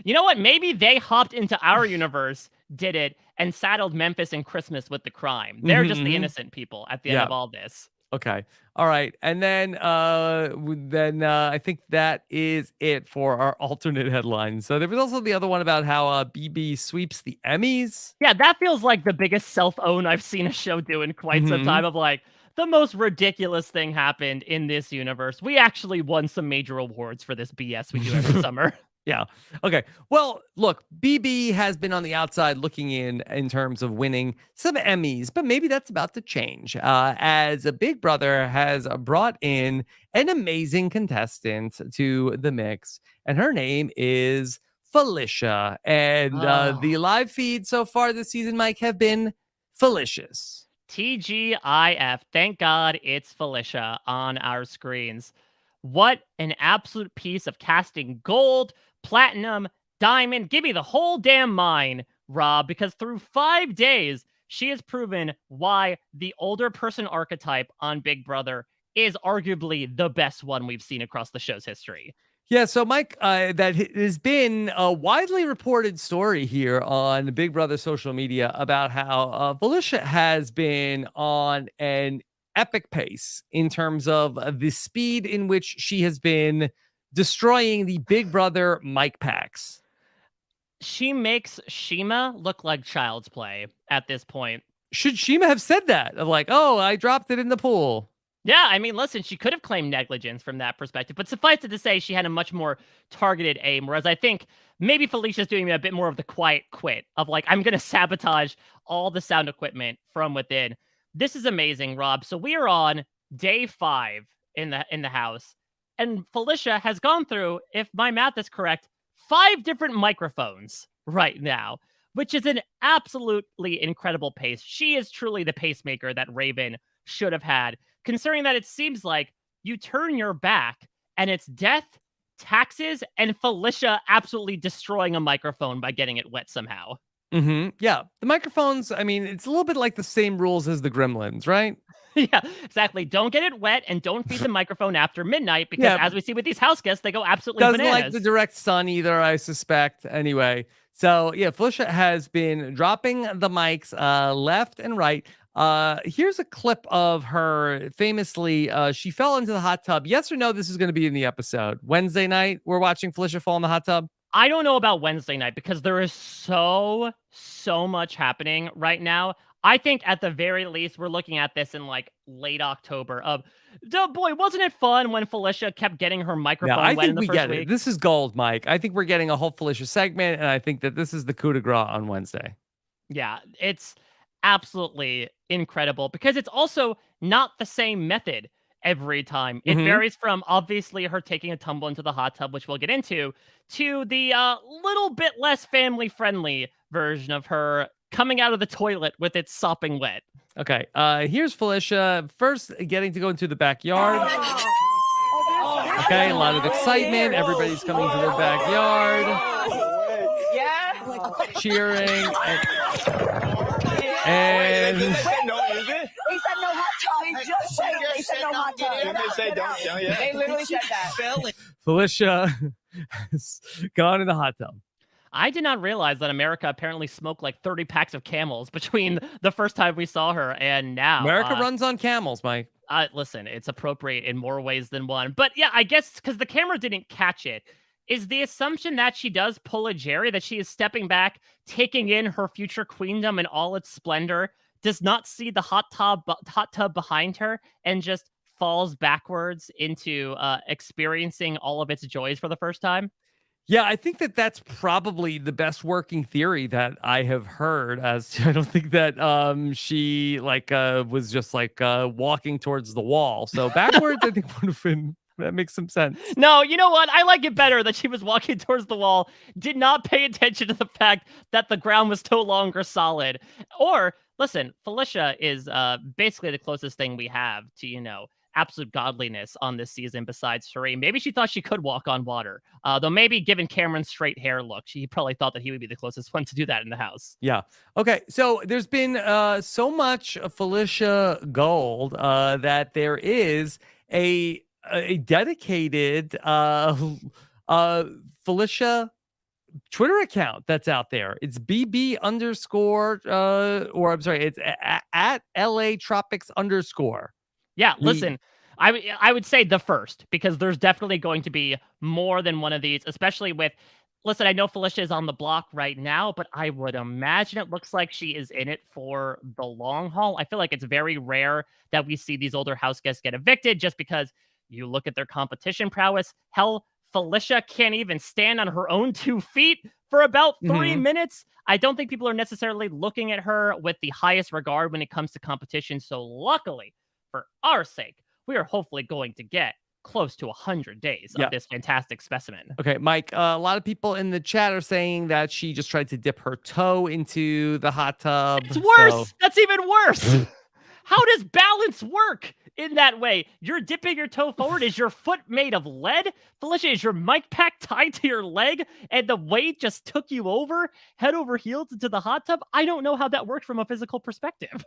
You know what? Maybe they hopped into our universe, did it, and saddled Memphis and Christmas with the crime. They're just the innocent people at the end of all this. Okay. All right. And then I think that is it for our alternate headlines. So there was also the other one about how BB sweeps the Emmys. Yeah, that feels like the biggest self-own I've seen a show do in quite some time, of like, the most ridiculous thing happened in this universe. We actually won some major awards for this BS we do every summer. Yeah. Okay. Well, look, BB has been on the outside looking in terms of winning some Emmys, but maybe that's about to change as a Big Brother has brought in an amazing contestant to the mix, and her name is Felicia. And the live feed so far this season, Mike, have been felicious. TGIF. Thank God it's Felicia on our screens. What an absolute piece of casting gold, platinum, diamond. Give me the whole damn mine, Rob, because through 5 days, she has proven why the older person archetype on Big Brother is arguably the best one we've seen across the show's history. Yeah, so Mike, that has been a widely reported story here on Big Brother social media about how Felicia has been on an epic pace in terms of the speed in which she has been destroying the Big Brother mic packs. She makes Shima look like child's play at this point. Should Shima have said that? Of like, oh, I dropped it in the pool. Yeah, I mean, listen, she could have claimed negligence from that perspective, but suffice it to say, she had a much more targeted aim, whereas I think maybe Felicia's doing a bit more of the quiet quit of like, I'm going to sabotage all the sound equipment from within. This is amazing, Rob. So we are on day 5 in the house, and Felicia has gone through, if my math is correct, 5 different microphones right now, which is an absolutely incredible pace. She is truly the pacemaker that Raven should have had, considering that it seems like you turn your back and it's death, taxes, and Felicia absolutely destroying a microphone by getting it wet somehow. Yeah, the microphones, I mean, it's a little bit like the same rules as the Gremlins, right? Yeah, exactly. Don't get it wet and don't feed the microphone after midnight because as we see with these house guests, they go absolutely bananas. Doesn't like the direct sun either, I suspect. Anyway, so yeah, Felicia has been dropping the mics left and right. Here's a clip of her famously, she fell into the hot tub. Yes or no, this is going to be in the episode. Wednesday night, we're watching Felicia fall in the hot tub. I don't know about Wednesday night because there is so much happening right now. I think at the very least, we're looking at this in like late October of, boy, wasn't it fun when Felicia kept getting her microphone wet in the first week? This is gold, Mike. I think we're getting a whole Felicia segment, and I think that this is the coup de grace on Wednesday. Yeah, it's absolutely incredible because it's also not the same method every time. It varies from obviously her taking a tumble into the hot tub, which we'll get into, to the little bit less family friendly version of her coming out of the toilet with it sopping wet. Okay, here's Felicia first getting to go into the backyard. Okay, a lot of excitement. Everybody's coming to their backyard. Cheering. And He said no hot tub. He just said they said no hot tub. They literally said that. Felicia has gone in the hot tub. I did not realize that America apparently smoked like 30 packs of Camels between the first time we saw her and now. America runs on Camels, Mike. Listen, it's appropriate in more ways than one. But yeah, I guess because the camera didn't catch it, is the assumption that she does pull a Jerry, that she is stepping back, taking in her future queendom in all its splendor, does not see the hot tub behind her, and just falls backwards into experiencing all of its joys for the first time? Yeah, I think that that's probably the best working theory that I have heard. As I don't think that she was just walking towards the wall. So backwards, I think would have been That makes some sense. No, you know what? I like it better that she was walking towards the wall, did not pay attention to the fact that the ground was no longer solid. Or, listen, Felicia is basically the closest thing we have to, absolute godliness on this season besides Cirie. Maybe she thought she could walk on water. Though maybe given Cameron's straight hair look, she probably thought that he would be the closest one to do that in the house. Yeah. Okay. So there's been so much Felicia gold that there is a dedicated Felicia Twitter account that's out there. It's BB underscore or I'm sorry, it's at LA Tropics underscore. Yeah, listen, I would say the first, because there's definitely going to be more than one of these, especially with, listen, I know Felicia is on the block right now, but I would imagine it looks like she is in it for the long haul. I feel like it's very rare that we see these older house guests get evicted just because you look at their competition prowess. Hell, Felicia can't even stand on her own 2 feet for about 3 minutes. I don't think people are necessarily looking at her with the highest regard when it comes to competition. So luckily, for our sake, we are hopefully going to get close to 100 days of this fantastic specimen. Okay, Mike, a lot of people in the chat are saying that she just tried to dip her toe into the hot tub. It's worse. That's even worse. How does balance work in that way? You're dipping your toe forward. Is your foot made of lead? Felicia, is your mic pack tied to your leg and the weight just took you over head over heels into the hot tub? I don't know how that works from a physical perspective.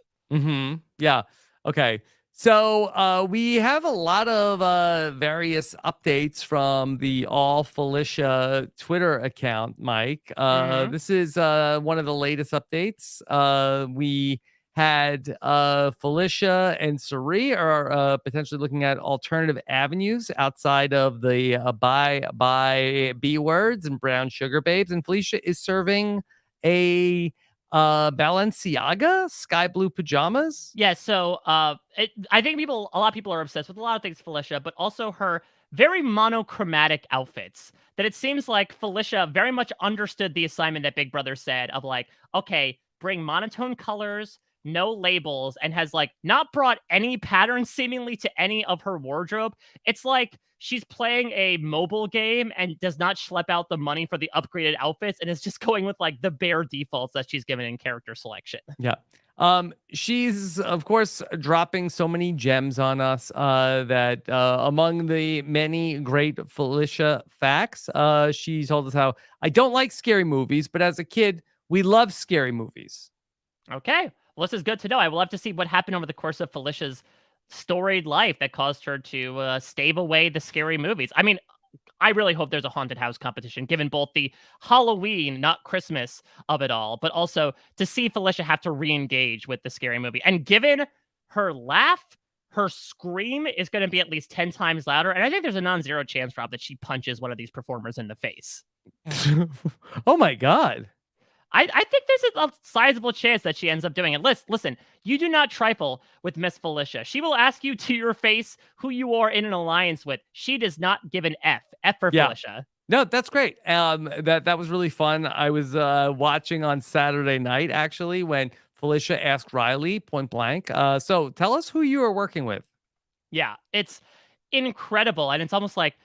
Yeah. Okay. So we have a lot of various updates from the All Felicia Twitter account, Mike. This is one of the latest updates. We had Felicia and Cirie are potentially looking at alternative avenues outside of the buy B words and brown sugar babes. And Felicia is serving a Balenciaga sky blue pajamas. Yeah, so I think a lot of people are obsessed with a lot of things Felicia, but also her very monochromatic outfits. That it seems like Felicia very much understood the assignment that Big Brother said of like, okay, bring monotone colors, no labels, and has like not brought any patterns seemingly to any of her wardrobe. It's like she's playing a mobile game and does not schlep out the money for the upgraded outfits and is just going with like the bare defaults that she's given in character selection. Yeah. She's of course dropping so many gems on us that among the many great Felicia facts, she told us how I don't like scary movies, but as a kid, we love scary movies. Okay. Well, this is good to know. I will have to see what happened over the course of Felicia's storied life that caused her to stave away the scary movies. I mean, I really hope there's a haunted house competition, given both the Halloween, not Christmas of it all, but also to see Felicia have to re-engage with the scary movie. And given her laugh, her scream is going to be at least 10 times louder. And I think there's a non-zero chance, Rob, that she punches one of these performers in the face. Oh my God. I think there's a sizable chance that she ends up doing it. Listen, you do not trifle with Miss Felicia. She will ask you to your face who you are in an alliance with. She does not give an F. F for Felicia. No, that's great. That was really fun. I was watching on Saturday night, actually, when Felicia asked Riley point blank. So tell us who you are working with. Yeah, it's incredible. And it's almost like,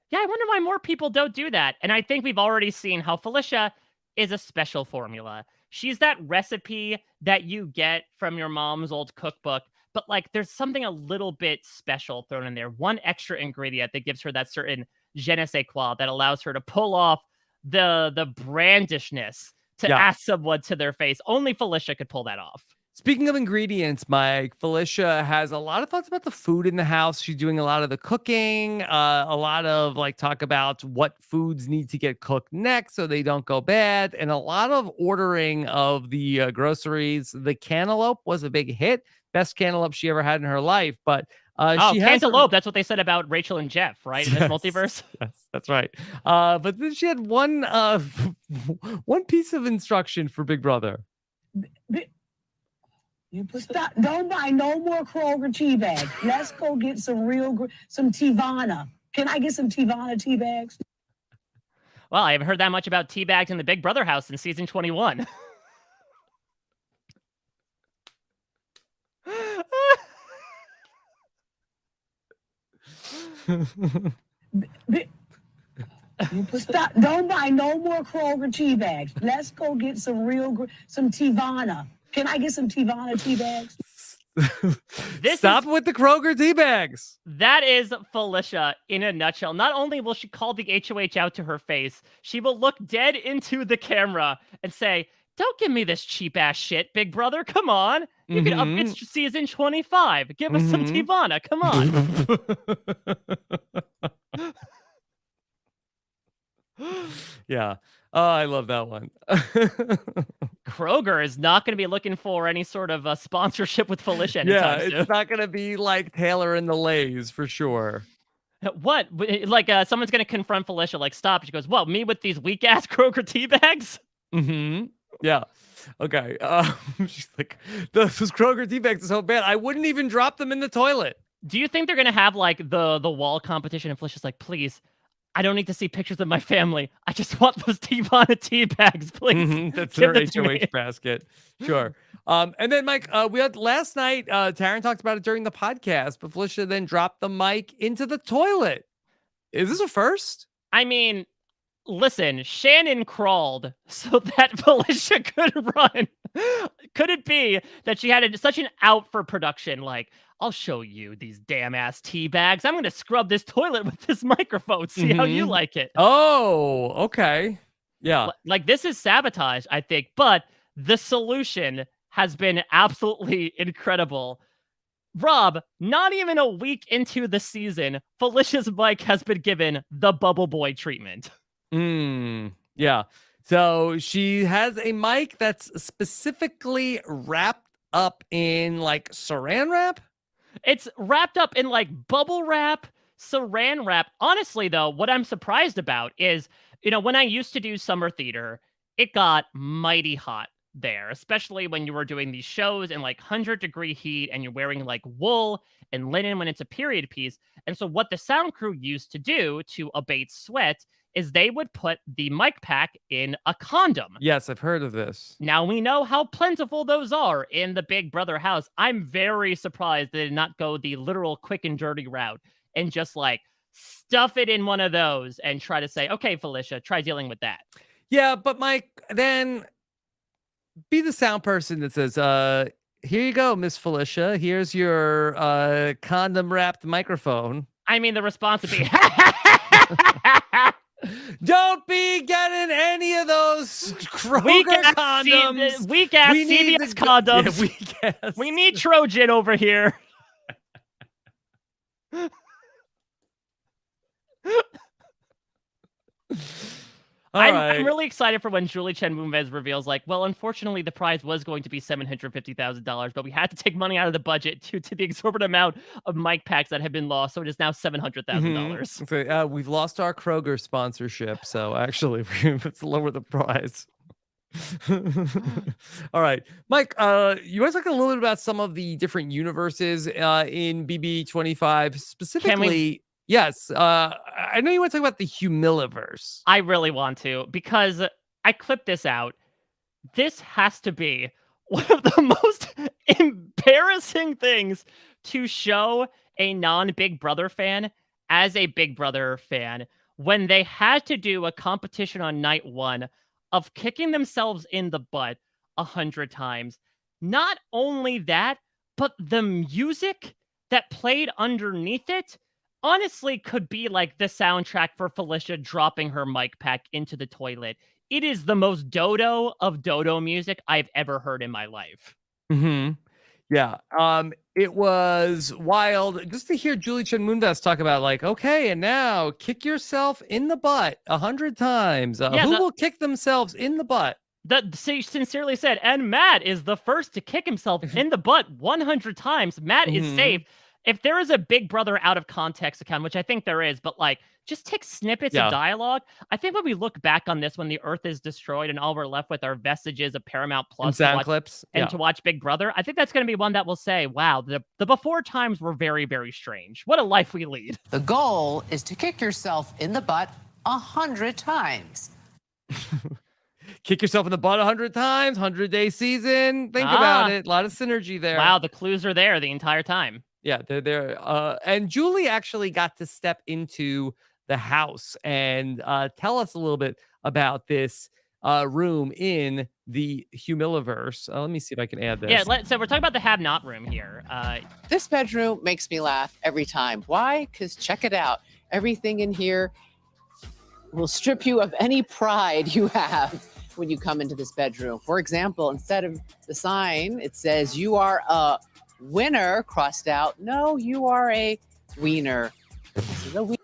yeah, I wonder why more people don't do that. And I think we've already seen how Felicia is a special formula. She's that recipe that you get from your mom's old cookbook, but like there's something a little bit special thrown in there. One extra ingredient that gives her that certain je ne sais quoi that allows her to pull off the brandishness to ask someone to their face. Only Felicia could pull that off. Speaking of ingredients, Mike, Felicia has a lot of thoughts about the food in the house. She's doing a lot of the cooking, a lot of like talk about what foods need to get cooked next so they don't go bad, and a lot of ordering of the groceries. The cantaloupe was a big hit. Best cantaloupe she ever had in her life. But she has cantaloupe. That's what they said about Rachel and Jeff, right? In this multiverse. Yes, that's right. But then she had one piece of instruction for Big Brother. Stop! Don't buy no more Kroger tea bags. Let's go get some some Tivana. Can I get some Tivana tea bags? Well, I haven't heard that much about tea bags in the Big Brother house in season 21. Stop! Don't buy no more Kroger tea bags. Let's go get some some Tivana. Can I get some Tivana tea bags? Stop with the Kroger tea bags. That is Felicia in a nutshell. Not only will she call the HOH out to her face, she will look dead into the camera and say, "Don't give me this cheap ass shit, big brother. Come on. You can up it season 25. Give us some Tivana. Come on." Yeah. Oh, I love that one. Kroger is not going to be looking for any sort of sponsorship with Felicia anytime soon. It's not going to be like Taylor and the Lays for sure. What? Like someone's going to confront Felicia, like, stop. She goes, well, me with these weak ass Kroger tea bags? Yeah. Okay. She's like, those Kroger tea bags are so bad. I wouldn't even drop them in the toilet. Do you think they're going to have like the wall competition? And Felicia's like, please, I don't need to see pictures of my family. I just want those Tivana tea bags, please. That's their HOH basket. Sure. And then, Mike, we had last night, Taryn talked about it during the podcast, but Felicia then dropped the mic into the toilet. Is this a first? I mean, listen, Shannon crawled so that Felicia could run. Could it be that she had such an out for production? Like, I'll show you these damn ass tea bags. I'm going to scrub this toilet with this microphone. See how you like it. Oh, okay. Yeah. Like, this is sabotage, I think. But the solution has been absolutely incredible. Rob, not even a week into the season, Felicia's mic has been given the bubble boy treatment. Yeah. So she has a mic that's specifically wrapped up in like saran wrap. It's wrapped up in like bubble wrap, saran wrap. Honestly, though, what I'm surprised about is, when I used to do summer theater, it got mighty hot there, especially when you were doing these shows in like 100-degree heat and you're wearing like wool and linen when it's a period piece. And so what the sound crew used to do to abate sweat is they would put the mic pack in a condom. Yes, I've heard of this. Now we know how plentiful those are in the Big Brother house. I'm very surprised they did not go the literal quick and dirty route and just like stuff it in one of those and try to say, okay, Felicia, try dealing with that. Yeah, but Mike, then be the sound person that says, here you go, Miss Felicia. Here's your condom wrapped microphone. I mean, the response would be, don't be getting any of those Kroger condoms. Weak ass CVS condoms. Yeah, weak ass. We need Trojan over here. I'm really excited for when Julie Chen Moonves reveals, like, well, unfortunately, the prize was going to be $750,000, but we had to take money out of the budget due to the exorbitant amount of mic packs that have been lost, so it is now $700,000. Okay, we've lost our Kroger sponsorship, so actually, let's lower the prize. All right, Mike, you want to talk a little bit about some of the different universes in BB25, specifically... Yes, I know you want to talk about the Humiliverse. I really want to, because I clipped this out. This has to be one of the most embarrassing things to show a non-Big Brother fan as a Big Brother fan when they had to do a competition on night one of kicking themselves in the butt 100 times. Not only that, but the music that played underneath it honestly could be like the soundtrack for Felicia dropping her mic pack into the toilet. It is the most dodo of dodo music I've ever heard in my life. Yeah. It was wild just to hear Julie Chen Moonves talk about like, okay, and now kick yourself in the butt 100 times. Who will kick themselves in the butt? She sincerely said, and Matt is the first to kick himself in the butt 100 times. Matt is safe. If there is a Big Brother out of context account, which I think there is, but like just take snippets of dialogue. I think when we look back on this, when the Earth is destroyed and all we're left with are vestiges of Paramount Plus and sound clips to watch Big Brother, I think that's going to be one that will say, wow, the before times were very, very strange. What a life we lead. The goal is to kick yourself in the butt 100 times. Kick yourself in the butt 100 times, 100-day season. Think about it. A lot of synergy there. Wow, the clues are there the entire time. Yeah, they're and Julie actually got to step into the house and tell us a little bit about this room in the Humiliverse. Let me see if I can add this. Yeah, so we're talking about the have-not room here. This bedroom makes me laugh every time. Why? Because check it out. Everything in here will strip you of any pride you have when you come into this bedroom. For example, instead of the sign, it says you are a winner crossed out. No, you are a wiener. This is a wiener.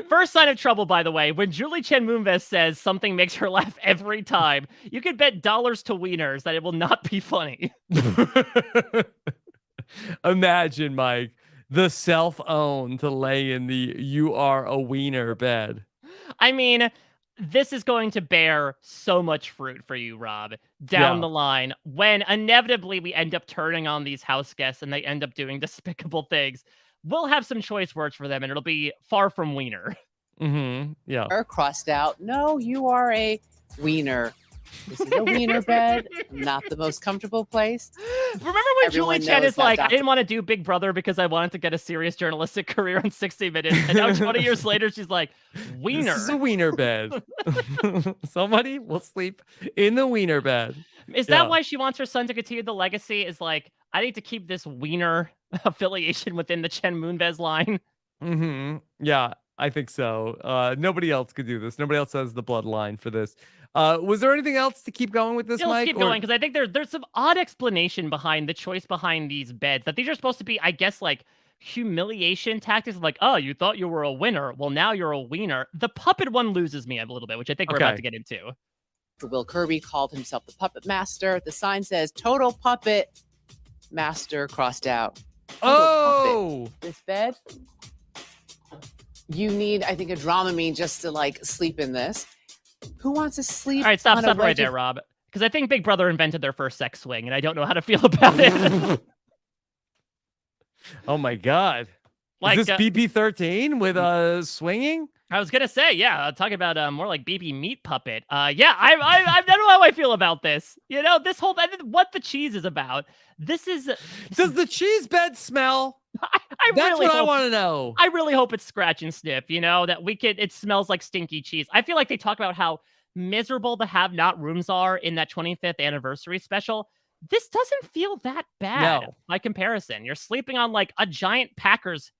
First sign of trouble, by the way, when Julie Chen Moonves says something makes her laugh every time, you can bet dollars to wieners that it will not be funny. Imagine, Mike, the self-own to lay in the you are a wiener bed. I mean, this is going to bear so much fruit for you, Rob, down the line when inevitably we end up turning on these house guests and they end up doing despicable things. We'll have some choice words for them and it'll be far from wiener. Mm-hmm. Yeah. Crossed out. No, you are a wiener. This is a wiener bed, not the most comfortable place. Remember when Everyone Julie Chen knows is like, that I didn't want to do Big Brother because I wanted to get a serious journalistic career on 60 Minutes. And now 20 years later, she's like, wiener. This is a wiener bed. Somebody will sleep in the wiener bed. Is that why she wants her son to continue the legacy? Is like, I need to keep this wiener affiliation within the Chen Moonves line. Mm-hmm. Yeah, I think so. Nobody else could do this. Nobody else has the bloodline for this. Was there anything else to keep going with this, Let's Mike? keep going, because I think there's some odd explanation behind the choice behind these beds, that these are supposed to be, I guess, like humiliation tactics. Like, oh, you thought you were a winner. Well, now you're a wiener. The puppet one loses me a little bit, which I think we're about to get into. Will Kirby called himself the puppet master. The sign says total puppet master crossed out. Oh, puppet. This bed, you need, I think, a Dramamine just to like sleep in this. Who wants to sleep? All right, stop right wedge there, Rob. Because I think Big Brother invented their first sex swing, and I don't know how to feel about it. Oh my God! Like, is this BB13 with swinging? I was gonna say, yeah, talking about more like BB meat puppet. Yeah, I don't know how I feel about this. You know, this whole what the cheese is about. This is. Does the cheese bed smell? That's really what I want to know. I really hope it's scratch and sniff. You know, that it smells like stinky cheese. I feel like they talk about how miserable the have-not rooms are in that 25th anniversary special. This doesn't feel that bad by comparison. You're sleeping on like a giant Packers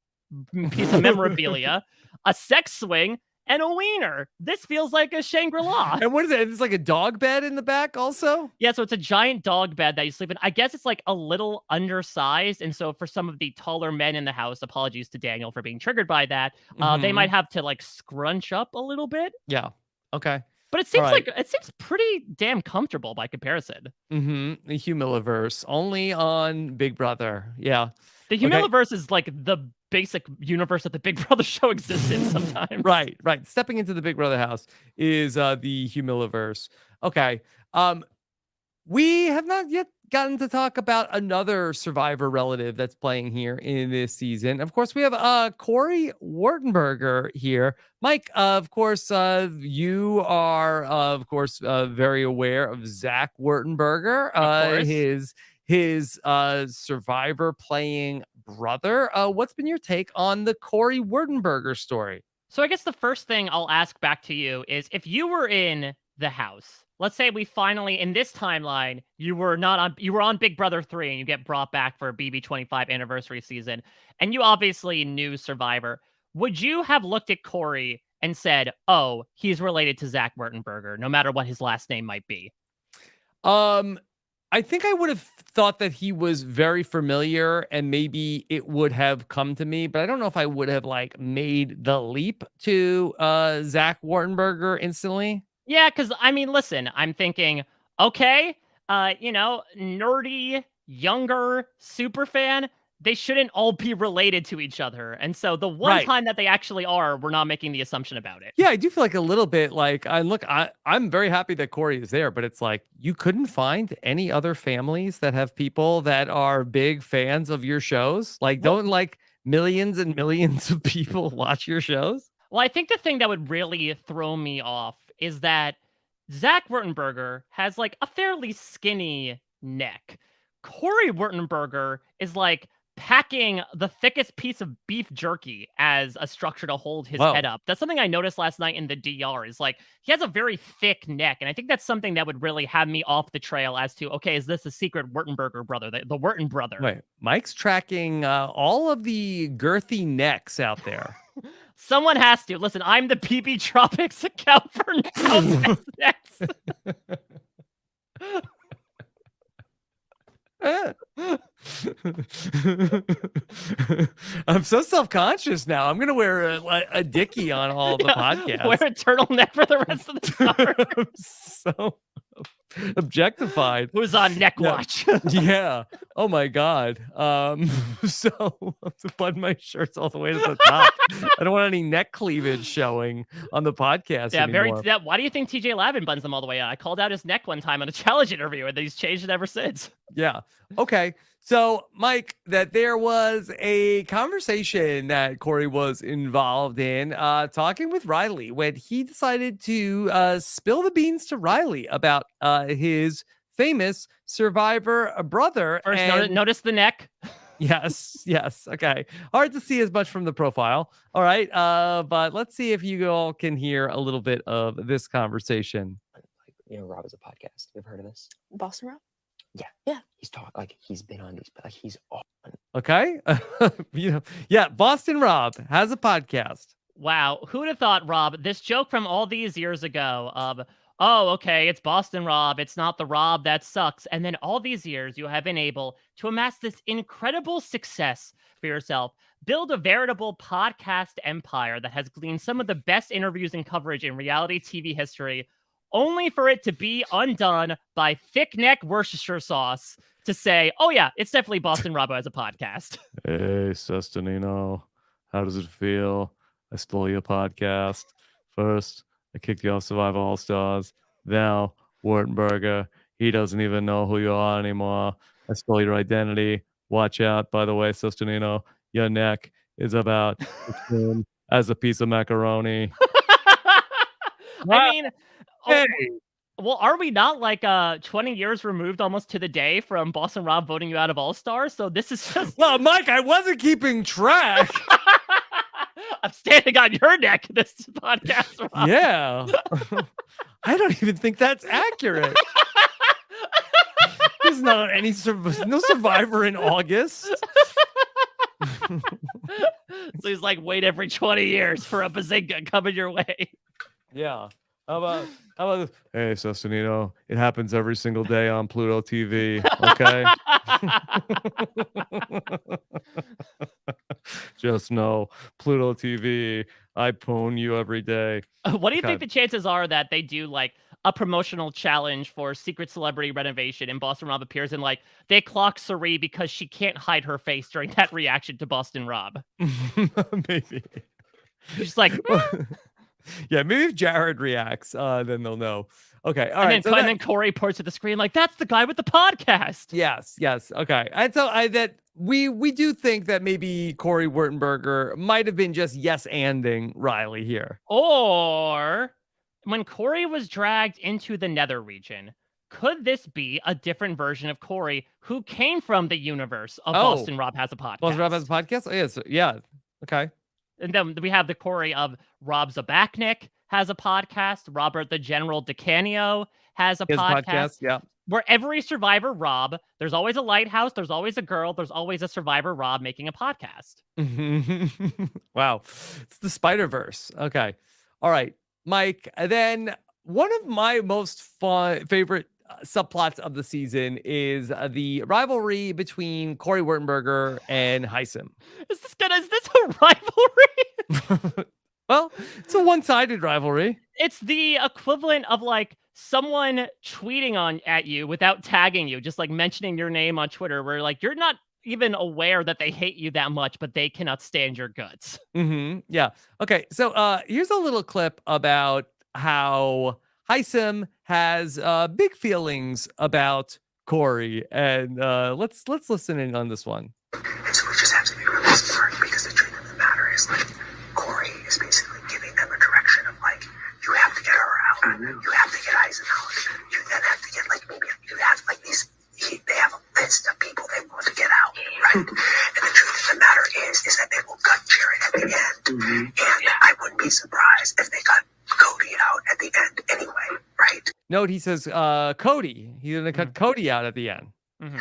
piece of memorabilia, a sex swing, and a wiener. This feels like a Shangri-La. And what is it? It's like a dog bed in the back also? Yeah, so it's a giant dog bed that you sleep in. I guess it's like a little undersized. And so for some of the taller men in the house, apologies to Daniel for being triggered by that, they might have to like scrunch up a little bit. Yeah. Okay. But it seems like it seems pretty damn comfortable by comparison. Mm-hmm. The Humiliverse, only on Big Brother. Yeah. The Humiliverse is like the basic universe that the Big Brother show exists in sometimes. Right. Stepping into the Big Brother house is the Humiliverse. Okay. We have not yet gotten to talk about another Survivor relative that's playing here in this season. Of course, we have Corey Wartenberger here. Mike, of course, you are, very aware of Zach Wartenberger, his Survivor playing brother. What's been your take on the Corey Wartenberger story? So I guess the first thing I'll ask back to you is, if you were in the house, let's say we finally, in this timeline, you were on Big Brother 3 and you get brought back for BB25 anniversary season, and you obviously knew Survivor. Would you have looked at Corey and said, oh, he's related to Zach Wartenberger, no matter what his last name might be? I think I would have thought that he was very familiar and maybe it would have come to me, but I don't know if I would have like made the leap to Zach Wartenberger instantly. Yeah, because I mean, listen, I'm thinking, okay, nerdy, younger, super fan, they shouldn't all be related to each other. And so the one time that they actually are, we're not making the assumption about it. Yeah, I do feel like a little bit like, I'm very happy that Corey is there, but it's like, you couldn't find any other families that have people that are big fans of your shows? Like, don't like millions and millions of people watch your shows? Well, I think the thing that would really throw me off is that Zach Wurtenberger has like a fairly skinny neck. Corey Wurtenberger is like packing the thickest piece of beef jerky as a structure to hold his Whoa. head up. That's something I noticed last night in the DR is like he has a very thick neck. And I think that's something that would really have me off the trail as to, okay, is this a secret Wurtenberger brother, the Wurten brother? Wait, Mike's tracking all of the girthy necks out there. Someone has to. Listen, I'm the BB Tropics account for necks. I'm so self-conscious now. I'm gonna wear a dickie on all the podcasts. Wear a turtleneck for the rest of the summer. I'm so objectited. Who's on neck watch? Yeah. Oh my god. So I have to button my shirts all the way to the top. I don't want any neck cleavage showing on the podcast anymore. Why do you think TJ Lavin buns them all the way out? I called out his neck one time on a challenge interview, and he's changed it ever since. Yeah. Okay. So, Mike, that there was a conversation that Corey was involved in talking with Riley when he decided to spill the beans to Riley about his famous survivor brother. First, notice the neck. Yes. Okay. Hard to see as much from the profile. All right. But let's see if you all can hear a little bit of this conversation. Rob is a podcast. You've heard of this? Boston Rob? Yeah. He's talked like he's been on these, but like he's on. Okay. Yeah. Boston Rob has a podcast. Wow. Who'd have thought, Rob, this joke from all these years ago of, oh, okay, it's Boston Rob. It's not the Rob that sucks. And then all these years you have been able to amass this incredible success for yourself. Build a veritable podcast empire that has gleaned some of the best interviews and coverage in reality TV history, only for it to be undone by thick neck Worcestershire sauce to say, oh yeah, it's definitely Boston Rob as a podcast. Hey, Cesternino, how does it feel? I stole your podcast. First, I kicked you off Survivor All-Stars. Now, Wurtenberger, he doesn't even know who you are anymore. I stole your identity. Watch out, by the way, Cesternino, your neck is about as thin as a piece of macaroni. I mean, Hey. Well, are we not like 20 years removed almost to the day from Boston Rob voting you out of All-Stars? So this is just... Well, Mike, I wasn't keeping track. I'm standing on your neck this podcast, Rob. Yeah. I don't even think that's accurate. There's not any no survivor in August. So he's like, wait every 20 years for a bazinga coming your way. Yeah. How about this? Hey, Cesternino, it happens every single day on Pluto TV. Okay. Just know, Pluto TV, I poon you every day. What do you think the chances are that they do like a promotional challenge for secret celebrity renovation and Boston Rob appears and like they clock Cirie because she can't hide her face during that reaction to Boston Rob? Maybe. She's like, yeah, maybe if Jared reacts, then they'll know. Okay, all right. And then Corey points at the screen like, that's the guy with the podcast. Yes. Okay. And so we do think that maybe Corey Wurtenberger might have been just yes-anding Riley here. Or when Corey was dragged into the nether region, could this be a different version of Corey who came from the universe of Boston Rob has a podcast? Boston Rob has a podcast? Oh, yes. Yeah. Okay. And then we have the Corey of Rob Zabachnik has a podcast. Robert the General DeCanio has a podcast. Yeah. Where every survivor Rob, there's always a lighthouse, there's always a girl, there's always a survivor Rob making a podcast. Wow. It's the Spider-Verse. Okay. All right. Mike, then one of my most favorite subplots of the season is the rivalry between Corey Wurtenberger and Hisam. Is this a rivalry? Well, it's a one-sided rivalry. It's the equivalent of like someone tweeting at you without tagging you, just like mentioning your name on Twitter, where like you're not even aware that they hate you that much, but they cannot stand your guts. Yeah. Okay. So here's a little clip about how Hisam has big feelings about Corey, and let's listen in on this one. And so we just have to be really smart because the truth of the matter is like Corey is basically giving them a direction of like, you have to get her out. You have to get Hisam out, you then have to get like maybe you have like these. They have a list of people they want to get out, right? And the truth of the matter is that they will cut Cirie at the end, and I wouldn't be surprised if they cut Cody out at the end anyway, right? Note he says Cody. He's gonna cut Cody out at the end. I don't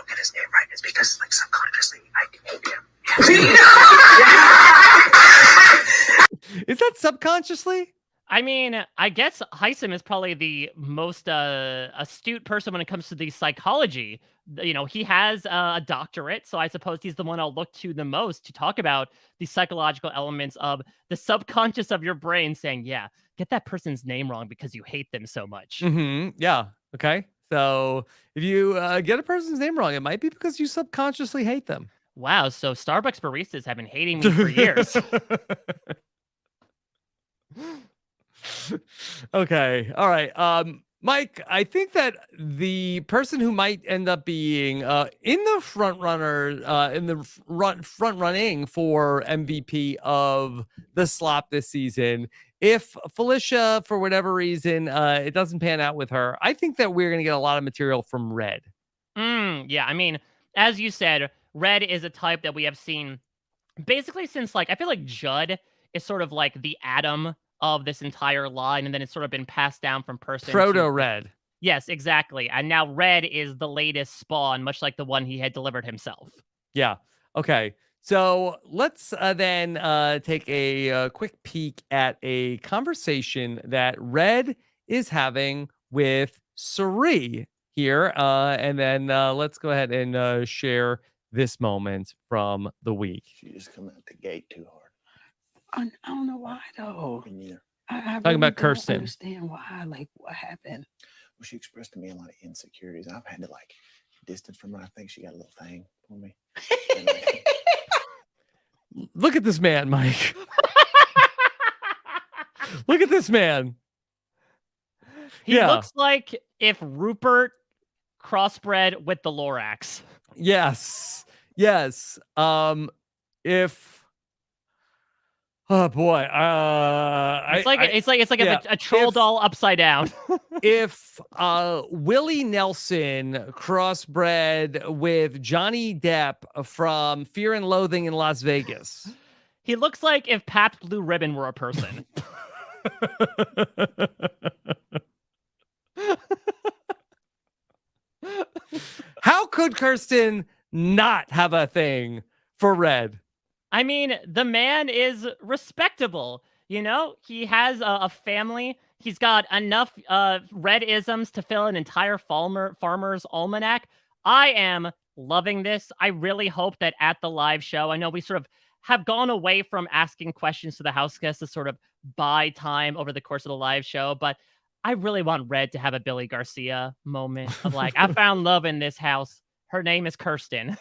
get his name right. It's because like subconsciously I hate him. Is that subconsciously? I mean, I guess Hisam is probably the most astute person when it comes to the psychology. You know, he has a doctorate, so I suppose he's the one I'll look to the most to talk about the psychological elements of the subconscious of your brain saying, yeah, get that person's name wrong because you hate them so much. Yeah. Okay. So if you get a person's name wrong, it might be because you subconsciously hate them. Wow. So Starbucks baristas have been hating me for years. Okay. All right. Mike, I think that the person who might end up being in the front running for MVP of the Slop this season, if Felicia, for whatever reason, it doesn't pan out with her, I think that we're going to get a lot of material from Red. Yeah. I mean, as you said, Red is a type that we have seen basically since, like, I feel like Judd is sort of like the Adam of this entire line, and then it's sort of been passed down from person Proto to Red. Yes, exactly. And now Red is the latest spawn, much like the one he had delivered himself. Yeah. Okay. So let's then take a quick peek at a conversation that Red is having with Cirie here. And then let's go ahead and share this moment from the week. She just come out the gate too hard. I don't know why though. Yeah. I Talking really about don't Kirsten. understand why. Like, what happened? Well, she expressed to me a lot of insecurities. I've had to like distance from her. I think she got a little thing for me. And, like, Look at this man, Mike. Look at this man. He looks like if Rupert crossbred with the Lorax. Yes. Yes. If oh boy. It's like a troll doll upside down. If Willie Nelson crossbred with Johnny Depp from Fear and Loathing in Las Vegas. He looks like if Pabst Blue Ribbon were a person. How could Kirsten not have a thing for Red? I mean, the man is respectable. You know, he has a family. He's got enough Red isms to fill an entire farmer's almanac. I am loving this. I really hope that at the live show, I know we sort of have gone away from asking questions to the house guests to sort of buy time over the course of the live show, but I really want Red to have a Billy Garcia moment of like, I found love in this house. Her name is Kirsten.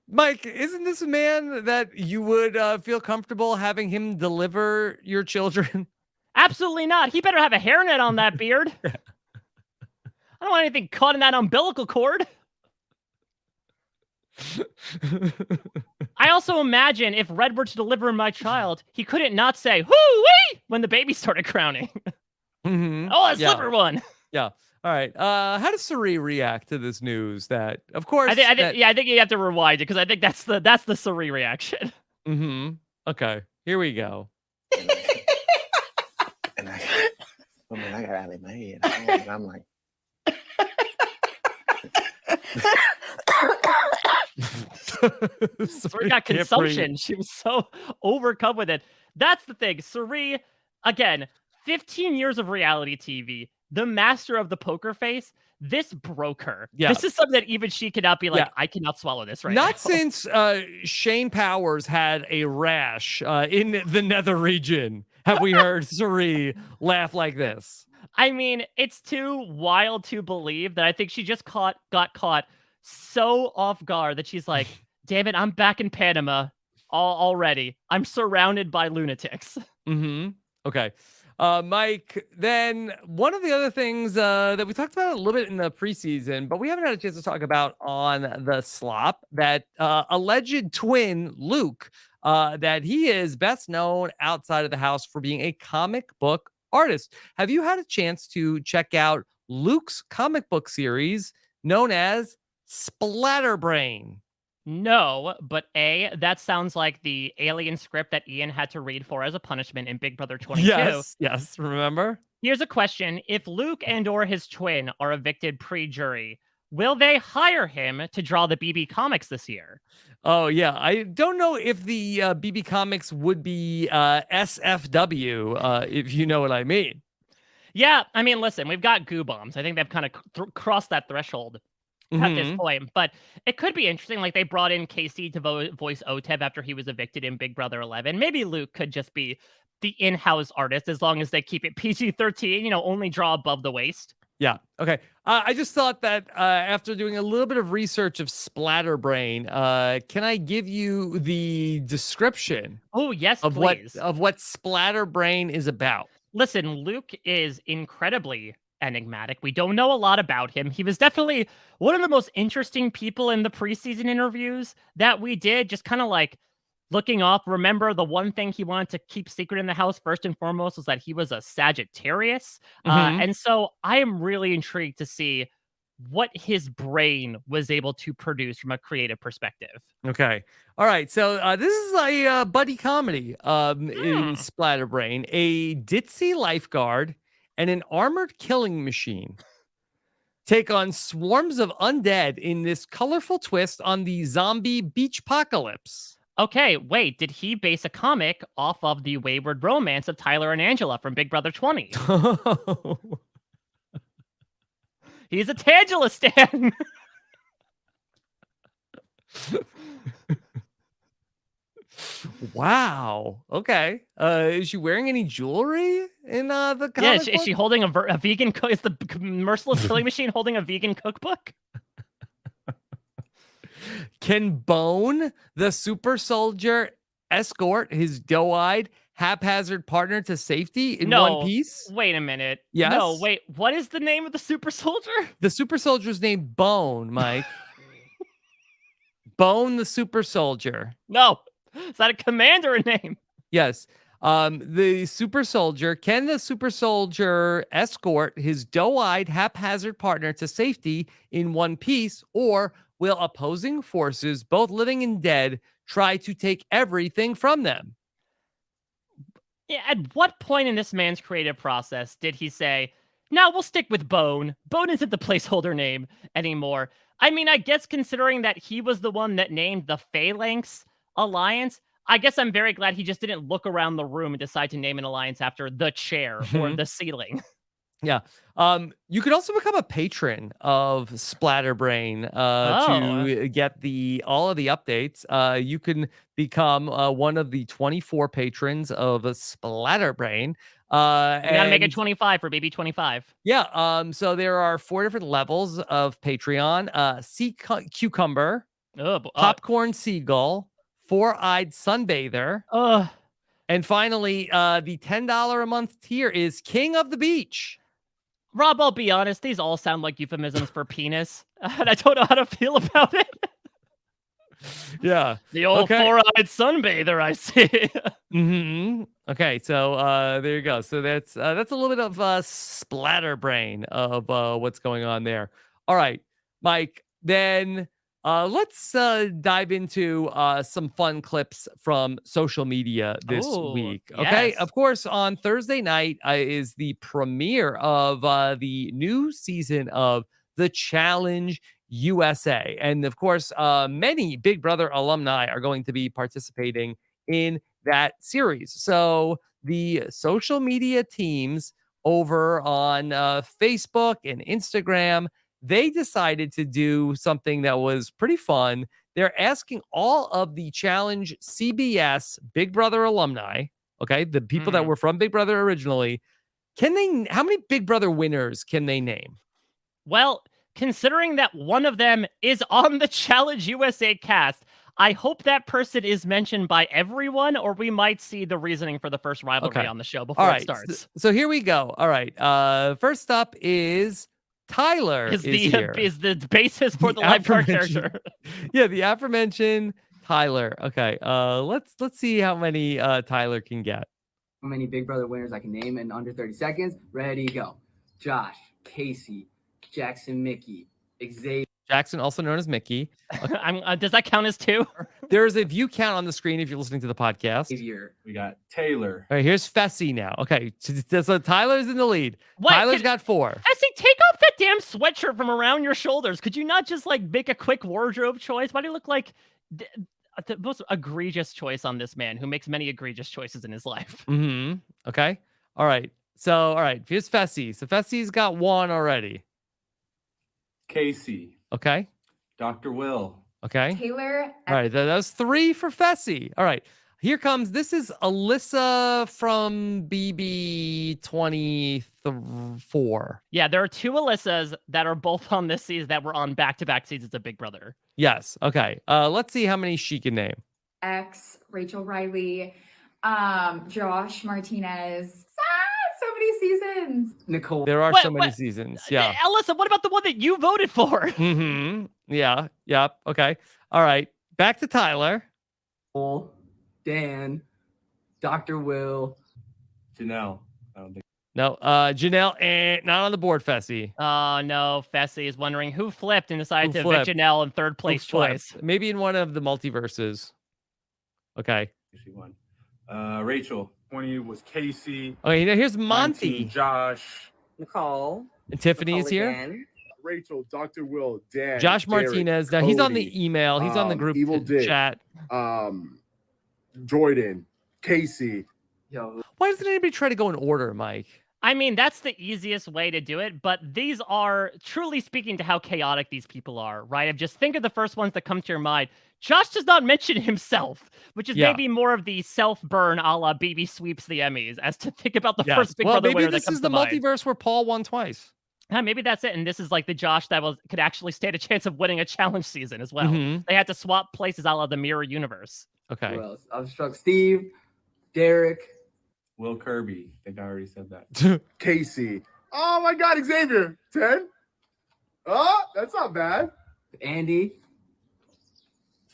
Mike, isn't this a man that you would feel comfortable having him deliver your children? Absolutely not. He better have a hairnet on that beard. I don't want anything caught in that umbilical cord. I also imagine if Red were to deliver my child, he couldn't not say "hoo-wee" when the baby started crowning. Oh, a slipper one. Yeah. All right. How does Cirie react to this news? That, of course, I think you have to rewind it because I think that's the Cirie reaction. Okay. Here we go. and I got Allie Mae at home, and I'm like, Cirie got consumption. She was so overcome with it. That's the thing. Cirie, again, 15 years of reality TV, the master of the poker face. This broke her. Yeah. This is something that even she cannot be like, I cannot swallow this right now. Not since Shane Powers had a rash in the nether region have we heard Cirie laugh like this. I mean, it's too wild to believe that I think she just got caught so off guard that she's like, damn it, I'm back in Panama already. I'm surrounded by lunatics. Okay. Mike, then one of the other things that we talked about a little bit in the preseason, but we haven't had a chance to talk about on the Slop, that alleged twin Luke that he is best known outside of the house for being a comic book artist. Have you had a chance to check out Luke's comic book series known as Splatterbrain? No, but that sounds like the alien script that Ian had to read for as a punishment in Big Brother 22. Yes, remember? Here's a question. If Luke and or his twin are evicted pre-jury, will they hire him to draw the BB comics this year? Oh, yeah. I don't know if the BB comics would be SFW, if you know what I mean. Yeah, I mean, listen, we've got goo bombs. I think they've kind of crossed that threshold at this point, but it could be interesting. Like, they brought in Casey to voice Otev after he was evicted in Big Brother 11. Maybe Luke could just be the in-house artist as long as they keep it PG-13, only draw above the waist. Yeah. Okay. I just thought that after doing a little bit of research of Splatterbrain, can I give you the description? Oh, yes, please. What of what Splatterbrain is about? Listen, Luke is incredibly enigmatic. We don't know a lot about him. He was definitely one of the most interesting people in the preseason interviews that we did, just kind of like looking off. Remember, the one thing he wanted to keep secret in the house first and foremost was that he was a Sagittarius. And so I am really intrigued to see what his brain was able to produce from a creative perspective. Okay. All right. So this is a buddy comedy in Splatterbrain. A ditzy lifeguard and an armored killing machine take on swarms of undead in this colorful twist on the zombie beach apocalypse. Okay, wait, did he base a comic off of the wayward romance of Tyler and Angela from Big Brother 20? He's a Tangela stan. Wow. Okay. Is she wearing any jewelry in the comic Yeah, book? is she holding a vegan cook? Is the merciless killing machine holding a vegan cookbook? Can Bone, the super soldier, escort his doe-eyed, haphazard partner to safety in one piece? Wait a minute. Yes? No, wait. What is the name of the super soldier? The super soldier's named Bone, Mike. Bone, the super soldier. No. Is that a command or a name? Yes. The super soldier, can the super soldier escort his doe-eyed, haphazard partner to safety in one piece, or will opposing forces, both living and dead, try to take everything from them? Yeah, at what point in this man's creative process did he say, no, we'll stick with Bone. Bone isn't the placeholder name anymore. I mean, I guess considering that he was the one that named the Phalanx Alliance, I guess I'm very glad he just didn't look around the room and decide to name an alliance after the chair or the ceiling. Yeah. You could also become a patron of Splatterbrain to get all of the updates. You can become one of the 24 patrons of Splatterbrain. You gotta make it 25 for BB25. Yeah. So there are 4 different levels of Patreon. Sea cucumber, popcorn seagull, 4-eyed sunbather. And finally, the $10 a month tier is King of the Beach. Rob, I'll be honest, these all sound like euphemisms for penis, and I don't know how to feel about it. Yeah. The old 4-eyed sunbather, I see. Okay, so there you go. So that's a little bit of Splatterbrain of what's going on there. All right, Mike, then let's dive into some fun clips from social media this week. Okay, yes. Of course, on Thursday night is the premiere of the new season of The Challenge USA. And of course, many Big Brother alumni are going to be participating in that series. So the social media teams over on Facebook and Instagram, they decided to do something that was pretty fun. They're asking all of the Challenge CBS Big Brother alumni, okay, the people that were from Big Brother originally, how many Big Brother winners can they name? Well, considering that one of them is on the Challenge USA cast, I hope that person is mentioned by everyone, or we might see the reasoning for the first rivalry on the show before it starts. So here we go. All right. First up is Tyler is the basis for the lifeguard character. Yeah, the aforementioned Tyler. Okay. Let's see how many Tyler can get. How many Big Brother winners I can name in under 30 seconds? Ready, go. Josh, Casey, Jackson, Mickey, Xavier. Jackson, also known as Mickey. Does that count as 2? There's a view count on the screen if you're listening to the podcast. We got Taylor. All right, here's Fessy now. Okay, so Tyler's in the lead. What? Tyler's got 4. Essie, take off that damn sweatshirt from around your shoulders. Could you not just like make a quick wardrobe choice? Why do you look like the most egregious choice on this man who makes many egregious choices in his life? Mm-hmm. Okay. All right. So, all right, here's Fessy. So Fessy's got 1 already. Casey. Okay. Dr. Will. Okay. Taylor. All right, that was 3 for Fessy. All right, here comes. This is Alyssa from BB24. Yeah, there are 2 Alyssas that are both on this season that were on back-to-back seasons of Big Brother. Yes. Okay. Let's see how many she can name. X, Rachel Riley, Josh Martinez. So many seasons. Nicole. There are so many seasons. Yeah. Alyssa, what about the one that you voted for? Mm-hmm. Yeah. Yep. Okay. All right. Back to Tyler. Dan, Dr. Will. Janelle. I don't think. No. Janelle, not on the board, Fessy. Oh, no. Fessy is wondering who flipped and decided Who to flipped? evict Janelle in 3rd place twice. Maybe in one of the multiverses. Okay. She won. Rachel. 20 was Casey. Okay, now here's Monty. 19, Josh. Nicole. And Tiffany is here. Again. Rachel, Dr. Will, Dan. Josh Derek, Martinez. Now he's on Cody, the email. He's on the group Evil Dick, chat. Jordan, Casey. Yo. Why doesn't anybody try to go in order, Mike? I mean, that's the easiest way to do it, but these are truly speaking to how chaotic these people are, right? Just think of the first ones that come to your mind. Josh does not mention himself, which is maybe more of the self-burn a la BB sweeps the Emmys, as to think about the first Big Brother winner that comes to mind. Maybe this is the multiverse where Paul won twice. Maybe that's it, and this is like the Josh that could actually stand a chance of winning a challenge season as well. Mhm. They had to swap places a la the Mirror Universe. Okay. Who else? I've struck Steve, Derek. Will Kirby. I think I already said that. Casey. Oh my God, Xavier. 10. Oh, that's not bad. Andy.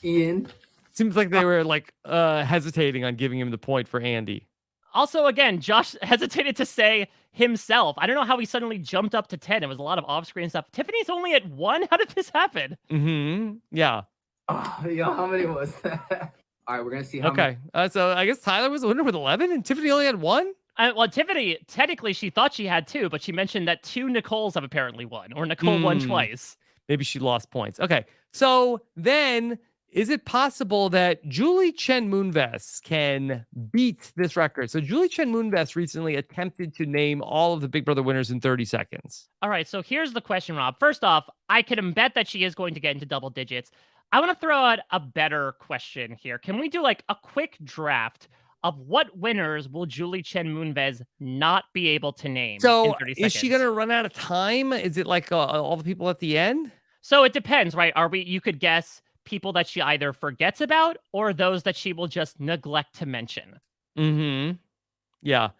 Ian. Seems like they were like hesitating on giving him the point for Andy. Also, again, Josh hesitated to say himself. I don't know how he suddenly jumped up to 10. It was a lot of off-screen stuff. Tiffany's only at 1. How did this happen? Mm-hmm. Yeah. Oh, yo, how many was that? All right, we're gonna see how Okay. So I guess Tyler was the winner with 11, and Tiffany only had 1. Well, Tiffany, technically, she thought she had 2, but she mentioned that 2 Nicoles have apparently won, or Nicole won twice. Maybe she lost points. Okay. So then, is it possible that Julie Chen Moonves can beat this record? So Julie Chen Moonves recently attempted to name all of the Big Brother winners in 30 seconds. All right, so here's the question, Rob. First off, I can bet that she is going to get into double digits. I want to throw out a better question here. Can we do like a quick draft of what winners will Julie Chen Moonves not be able to name in So 30 is seconds? she going to run out of time? Is it like all the people at the end? So it depends, right? You could guess people that she either forgets about or those that she will just neglect to mention. Mm-hmm. Yeah.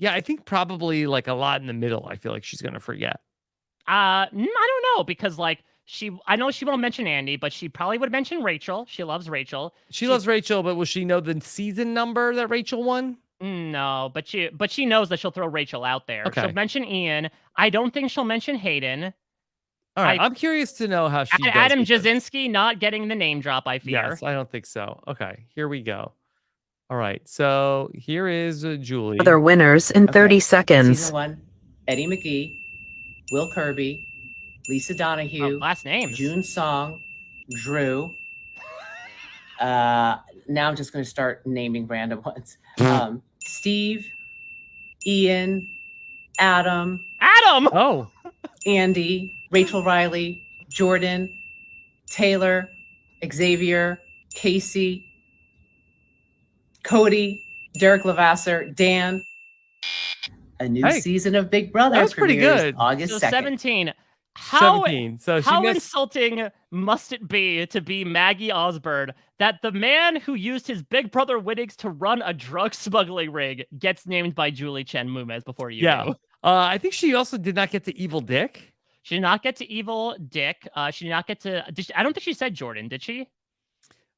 Yeah, I think probably like a lot in the middle. I feel like she's going to forget. I don't know, because like I know she won't mention Andy, but she probably would mention Rachel. She loves Rachel. She loves Rachel, but will she know the season number that Rachel won? No, but she knows that she'll throw Rachel out there. Okay. She'll mention Ian. I don't think she'll mention Hayden. All right, I'm curious to know how she does Adam with this. Jasinski not getting the name drop, I fear. Yes, I don't think so. Okay, here we go. All right, so here is Julie. Other winners in 30 seconds. Season 1, Eddie McGee, Will Kirby, Lisa Donahue, last names. June Song, Drew. Now I'm just going to start naming random ones. Steve, Ian, Adam. Oh. Andy, Rachel Riley, Jordan, Taylor, Xavier, Casey, Cody, Derek Levasseur, Dan. A new season of Big Brother. That was pretty premieres good. August 2nd. 17. How 17. So she how missed... insulting must it be to be Maggie Osborne that the man who used his Big Brother winnings to run a drug smuggling ring gets named by Julie Chen Moonves before you do? I think she also did not get to Evil Dick. She did not get to Evil Dick. She did not get to. I don't think she said Jordan. Did she?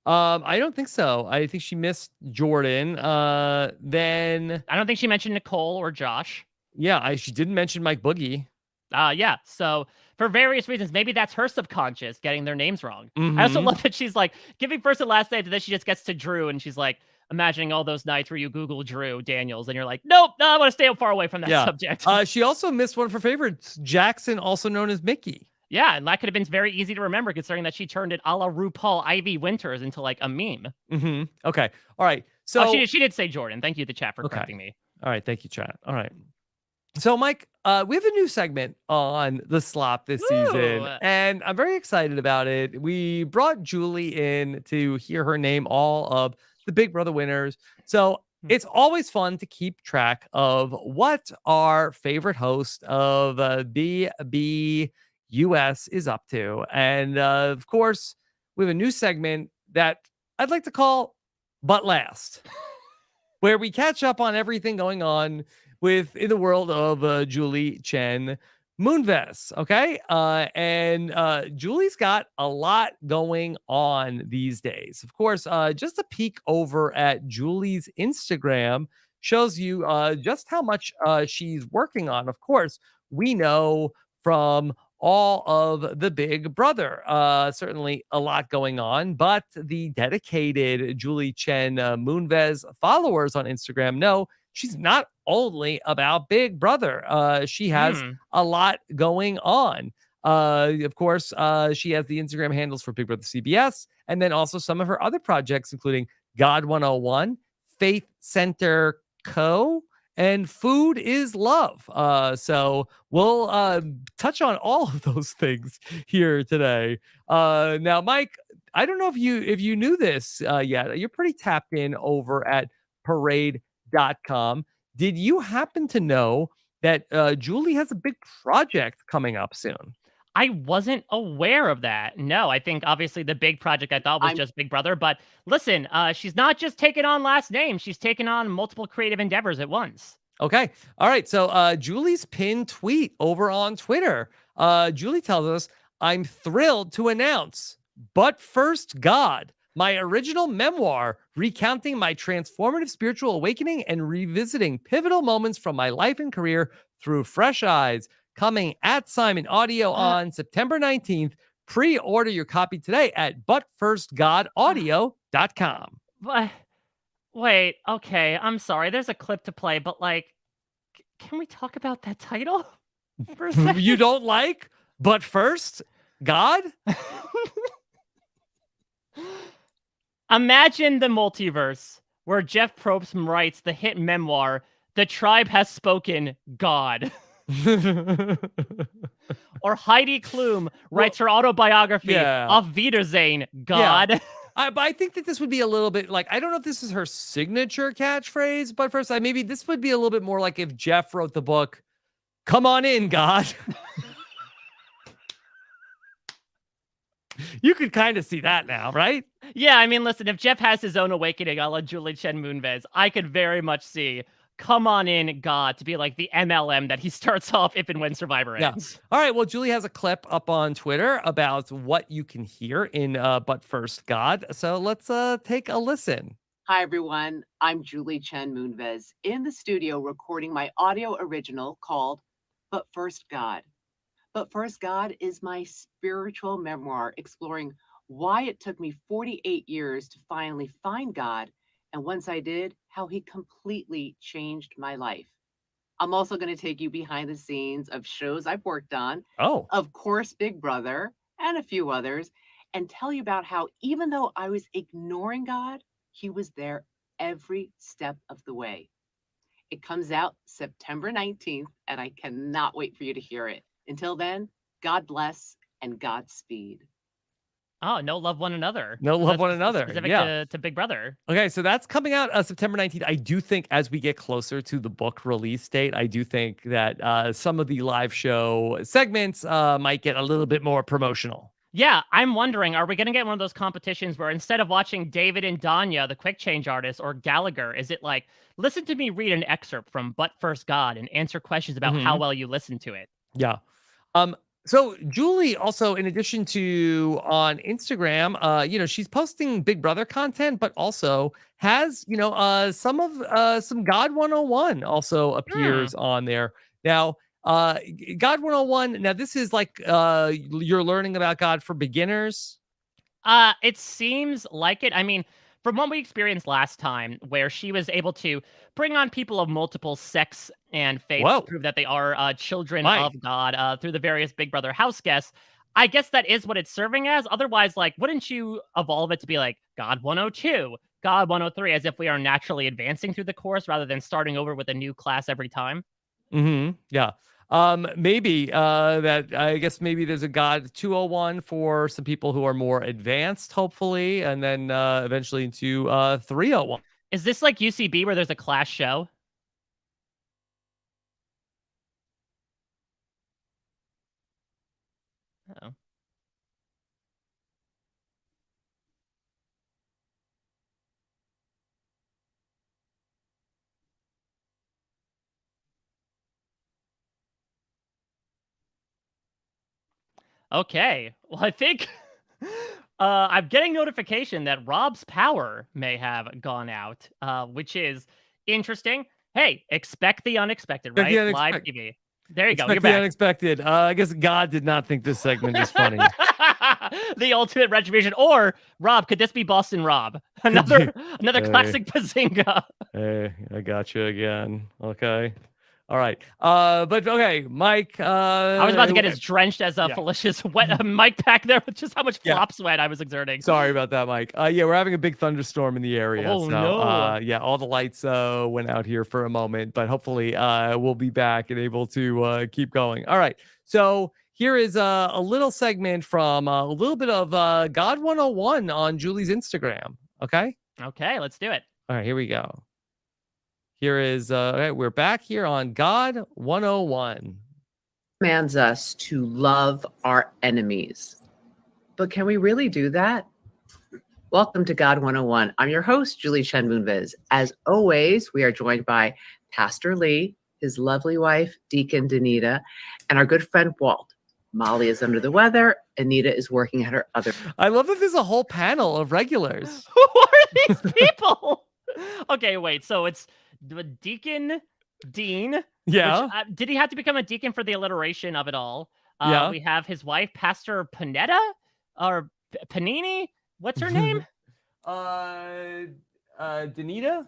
I don't think so. I think she missed Jordan. Then I don't think she mentioned Nicole or Josh. Yeah, she didn't mention Mike Boogie. Yeah. So for various reasons, maybe that's her subconscious getting their names wrong. I also love that she's like giving first and last name, and then she just gets to Drew, and she's like imagining all those nights where you Google Drew Daniels, and you're like, nope, no, I want to stay far away from that subject. She also missed one of her favorites, Jackson, also known as Mickey. Yeah, and that could have been very easy to remember, considering that she turned it a la RuPaul Ivy Winters into like a meme. Okay. All right. So she did say Jordan. Thank you, the chat, for correcting me. All right. Thank you, chat. All right. So, Mike, we have a new segment on the Slop this season, and I'm very excited about it. We brought Julie in to hear her name all of the Big Brother winners. So it's always fun to keep track of what our favorite host of BB US is up to. And of course, we have a new segment that I'd like to call But Last, where we catch up on everything going on in the world of Julie Chen Moonves. Okay. And Julie's got a lot going on these days. Of course, just a peek over at Julie's Instagram shows you just how much she's working on. Of course, we know from all of the Big Brother, certainly a lot going on, but the dedicated Julie Chen Moonves followers on Instagram know she's not only about Big Brother. She has a lot going on. Of course, she has the Instagram handles for Big Brother CBS, and then also some of her other projects, including God 101, Faith Center Co., and Food is Love. So we'll touch on all of those things here today. Now, Mike, I don't know if you knew this yet. You're pretty tapped in over at Parade.com. Did you happen to know that Julie has a big project coming up soon? I wasn't aware of that. No, I think obviously the big project I thought was just Big Brother. But listen, she's not just taking on last names. She's taking on multiple creative endeavors at once. Okay. All right. So Julie's pinned tweet over on Twitter. Julie tells us, I'm thrilled to announce But First God, my original memoir recounting my transformative spiritual awakening and revisiting pivotal moments from my life and career through fresh eyes. Coming at Simon Audio on September 19th. Pre-order your copy today at butfirstgodaudio.com. Wait, okay, I'm sorry. There's a clip to play, but like, can we talk about that title for a second? You don't like But First God? Imagine the multiverse where Jeff Probst writes the hit memoir, The Tribe Has Spoken God. Or Heidi Klum writes her autobiography, Auf Wiedersehen, God. Yeah. But I think that this would be a little bit like, I don't know if this is her signature catchphrase, but first, maybe this would be a little bit more like if Jeff wrote the book, Come On In, God. You could kind of see that now, right? Yeah, I mean, listen, if Jeff has his own awakening a la Julie Chen Moonves, I could very much see Come On In, God, to be like the MLM that he starts off if and when Survivor ends. All right, well, Julie has a clip up on Twitter about what you can hear in But First God. So let's take a listen. Hi, everyone. I'm Julie Chen Moonves in the studio recording my audio original called But First God. But First God is my spiritual memoir exploring why it took me 48 years to finally find God. And once I did, how he completely changed my life. I'm also going to take you behind the scenes of shows I've worked on. Oh. Of course, Big Brother and a few others, and tell you about how even though I was ignoring God, he was there every step of the way. It comes out September 19th, and I cannot wait for you to hear it. Until then, God bless and Godspeed. Oh, no love one another. No love one another. Specific to Big Brother. Okay, so that's coming out September 19th. I do think as we get closer to the book release date, I do think that some of the live show segments might get a little bit more promotional. Yeah, I'm wondering, are we going to get one of those competitions where instead of watching David and Danya, the quick change artist, or Gallagher, is it like, listen to me read an excerpt from But First God and answer questions about how well you listen to it? Yeah. So Julie also, in addition to on Instagram, she's posting Big Brother content, but also has, some God 101 also appears on there. Now, God 101. Now, this is like you're learning about God for beginners. It seems like it. I mean, from what we experienced last time, where she was able to bring on people of multiple sex and faiths to prove that they are children of God through the various Big Brother house guests, I guess that is what it's serving as. Otherwise, like, wouldn't you evolve it to be like God 102, God 103, as if we are naturally advancing through the course rather than starting over with a new class every time? Mm-hmm. Yeah. Maybe that I guess maybe there's a God 201 for some people who are more advanced, hopefully, and then eventually into 301. Is this like UCB where there's a class show? Oh. Okay. Well, I think I'm getting notification that Rob's power may have gone out, which is interesting. Hey, expect the unexpected, Expect the right? Live unexpected. TV. There you go. Expect You're the back. unexpected. I guess God did not think this segment is funny. The ultimate retribution. Or Rob, could this be Boston Rob? Another classic Bazinga. Hey, I got you again. Okay. All right. But okay, Mike. I was about to get as drenched as Felicia's wet mic back there with just how much flop sweat I was exerting. Sorry about that, Mike. We're having a big thunderstorm in the area. Oh, so, no. all the lights went out here for a moment, but hopefully we'll be back and able to keep going. All right. So here is a little segment from a little bit of God 101 on Julie's Instagram. Okay. Okay, let's do it. All right, here we go. Here is, we're back here on God 101. Commands us to love our enemies. But can we really do that? Welcome to God 101. I'm your host, Julie Chen Moonves. As always, we are joined by Pastor Lee, his lovely wife, Deacon Danita, and our good friend, Walt. Molly is under the weather. Anita is working at her other. I love that there's a whole panel of regulars. Who are these people? Okay, wait. So it's the Deacon Dean. Yeah. Which, did he have to become a deacon for the alliteration of it all? Yeah. We have his wife, Pastor Panetta or Panini. What's her name? Danita.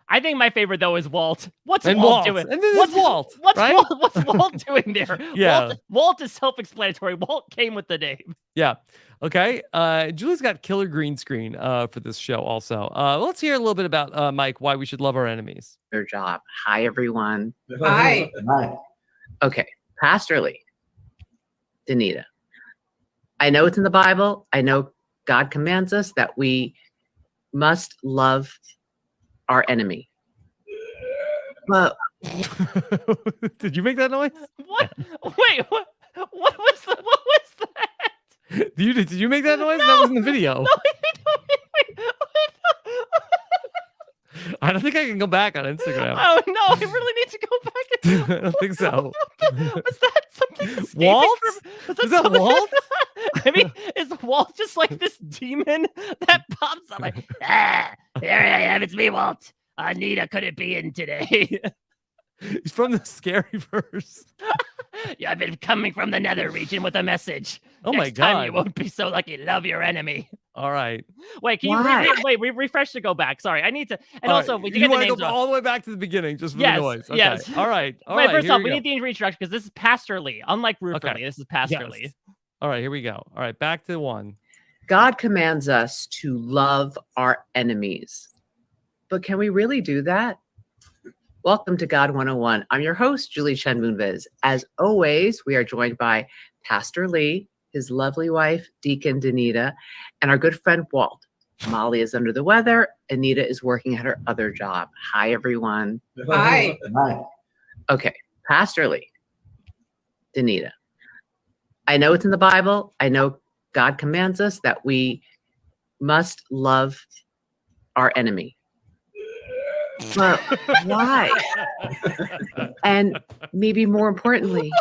I think my favorite though is Walt. What's And Walt Walt. doing? And then What's Walt, What's right? What's Walt doing there? Yeah. Walt is self-explanatory. Walt came with the name. Yeah. Okay. Julie's got killer green screen for this show also. Let's hear a little bit about Mike, why we should love our enemies. Their job. Hi, everyone. Hi. Hi. Okay, Pastor Lee, Danita. I know it's in the Bible. I know God commands us that we must love our enemy. But did you make that noise? What? Wait, what was that? Did you make that noise? That was in the video. No, I don't think I can go back on Instagram. Oh no, I really need to go back and I don't think so. Was that something escaping Walt? from- Was that something- Walt? I mean, is Walt just like this demon that pops up like, there I am, it's me, Walt. Anita couldn't be in today. He's from the Scrambleverse. Yeah, I've been coming from the nether region with a message. Oh my Next time you God. won't be so lucky. Love your enemy. All right. Wait, can Why? you we refresh to go back? Sorry, I need to. And All also, right. we You did get the wanna names go wrong. all the way back to the beginning just for Yes, the noise. Okay. yes. All right. All Wait, right. first Here off, we we go. need the introduction because this is Pastor Lee. Unlike Roofer Okay. Lee, this is Pastor Yes. Lee. All right. Here we go. All right. Back to one. God commands us to love our enemies. But can we really do that? Welcome to God 101. I'm your host, Julie Chen Moonves. As always, we are joined by Pastor Lee, his lovely wife, Deacon Danita, and our good friend, Walt. Molly is under the weather. Anita is working at her other job. Hi, everyone. Hi. Hi. Okay, Pastor Lee, Danita. I know it's in the Bible. I know God commands us that we must love our enemy. But why? And maybe more importantly,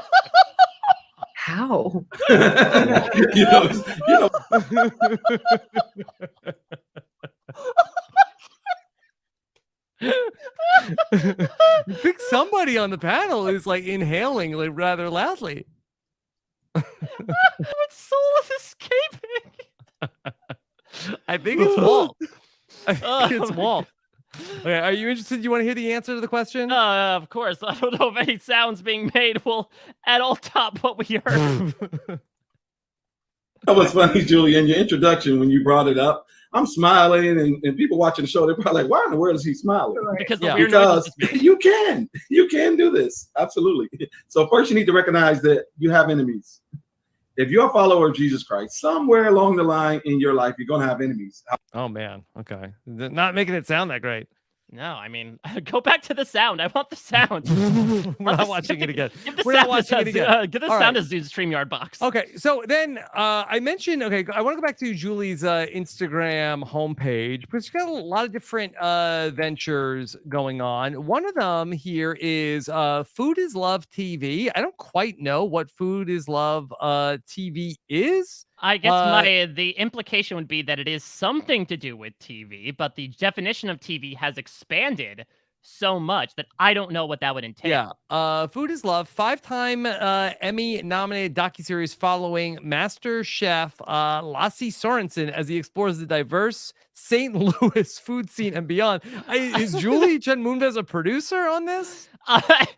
How? you know, You think somebody on the panel is like inhaling like rather loudly. What soul is escaping? I think it's Walt. I think it's Walt. Okay, are you interested? You want to hear the answer to the question? Of course. I don't know if any sounds being made will at all top what we heard. that was funny, Julie. In your introduction, when you brought it up, I'm smiling, and people watching the show, they're probably like, "Why in the world is he smiling?" Because the weird noises because you can do this. Absolutely. So first, you need to recognize that you have enemies. If you're a follower of Jesus Christ, somewhere along the line in your life, you're gonna have enemies. Oh man, okay, not making it sound that great. No, I mean, go back to the sound. I want the sound. We're not watching it again. Give the We're sound not watching it again. Give the All sound right. to Zoom's StreamYard box. Okay, so then I mentioned, okay, I want to go back to Julie's Instagram homepage, because she's got a lot of different ventures going on. One of them here is Food is Love TV. I don't quite know what Food is Love TV is. I guess the implication would be that it is something to do with TV, but the definition of TV has expanded so much that I don't know what that would entail. Yeah. Food is Love, 5-time Emmy-nominated docuseries following Master Chef Lasse Sorensen as he explores the diverse St. Louis food scene and beyond. Is Julie Chen Moonves a producer on this? I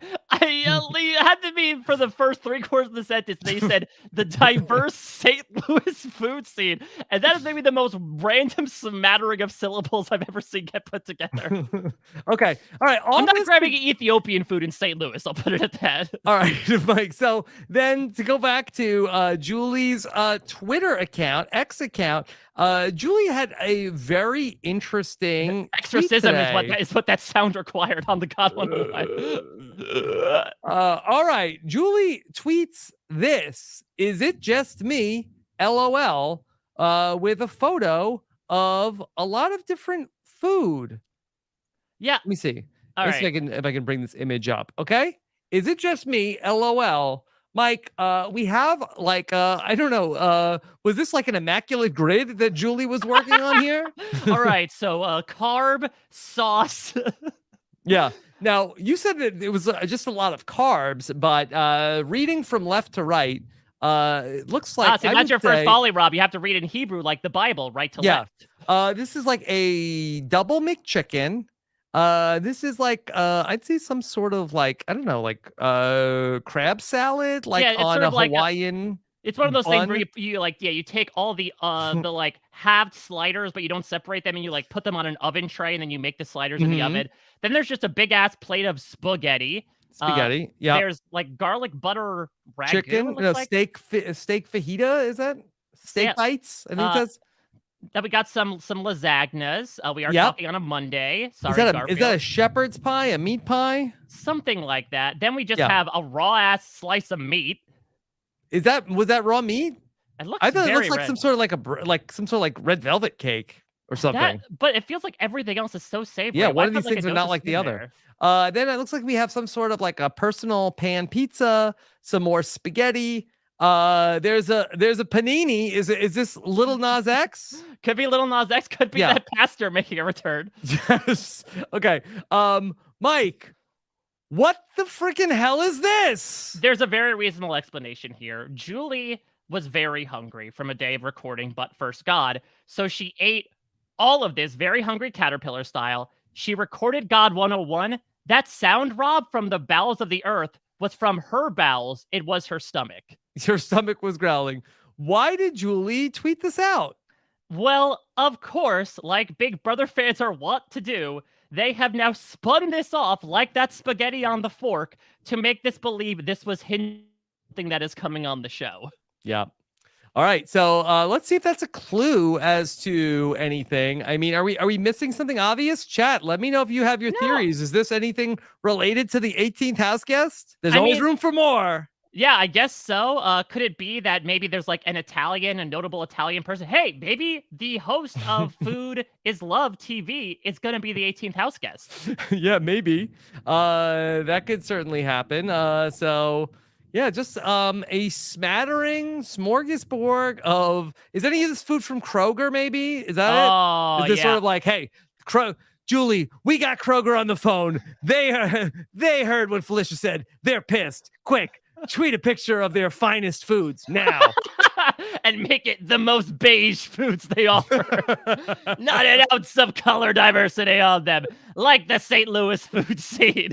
had to be for the first 3/4 of the sentence. They said the diverse St. Louis food scene, and that is maybe the most random smattering of syllables I've ever seen get put together. Okay, all right. I'm not grabbing Ethiopian food in St. Louis. I'll put it at that. All right, Mike. So then to go back to Julie's Twitter account, X account, Julie had a very interesting Exorcism tweet is what that sound required on the God 105. All right, Julie tweets this: "Is it just me? LOL." With a photo of a lot of different food. Yeah. Let me see. All Let's see if I can bring this image up. Okay. Is it just me? LOL. Mike, we have like I don't know. Was this like an immaculate grid that Julie was working on here? All right. So carb, sauce. Yeah. Now you said that it was just a lot of carbs, but reading from left to right, it looks like so that's your first folly, Rob. You have to read in Hebrew like the Bible, right to left. This is like a double McChicken. This is like I'd say some sort of like, I don't know, like crab salad, like it's on sort a of like Hawaiian. It's one of those things where bun. you take all the the like halved sliders, but you don't separate them, and you like put them on an oven tray, and then you make the sliders in the oven. Then there's just a big ass plate of spaghetti. Yeah. There's like garlic butter ragu. Chicken, steak fajita, is that? Steak bites? I think that's. Then we got some lasagnas. We are Yep. talking on a Monday. Sorry, Is that Garfield. a shepherd's pie, a meat pie? Something like that. Then we just Yeah. have a raw ass slice of meat. Was that raw meat? It looks I thought it very looks like red. some sort of some sort of like red velvet cake or something. But it feels like everything else is so savory. Yeah, Why one of put, these things a are dose not of like the sweet other. there? Then it looks like we have some sort of like a personal pan pizza, some more spaghetti. There's a panini. Is this Little Nas X? Could be Little Nas X. Could be that pastor making a return. Yes. Okay. Mike, what the freaking hell is this? There's a very reasonable explanation here. Julie was very hungry from a day of recording But First God, so she ate all of this very hungry caterpillar style. She recorded God 101. That sound, Rob, from the bowels of the earth was from her bowels. It was her stomach. Your stomach was growling. Why did Julie tweet this out? Well, of course, like Big Brother fans are wont to do, they have now spun this off like that spaghetti on the fork to make this believe this was something that is coming on the show. Yeah. All right. So let's see if that's a clue as to anything. I mean, are we missing something obvious? Chat, let me know if you have your theories. Is this anything related to the 18th house guest? There's always room for more. Yeah, I guess so. Could it be that maybe there's like a notable Italian person? Hey, maybe the host of Food is Love TV is going to be the 18th house guest. Yeah, maybe. That could certainly happen. So Yeah, just a smattering smorgasbord of. Is any of this food from Kroger? Maybe is that Oh, it? Is this yeah. sort of like, hey, Julie, we got Kroger on the phone. They heard what Felicia said. They're pissed. Quick, tweet a picture of their finest foods now. And make it the most beige foods they offer. Not an ounce of color diversity on them, like the St. Louis food scene.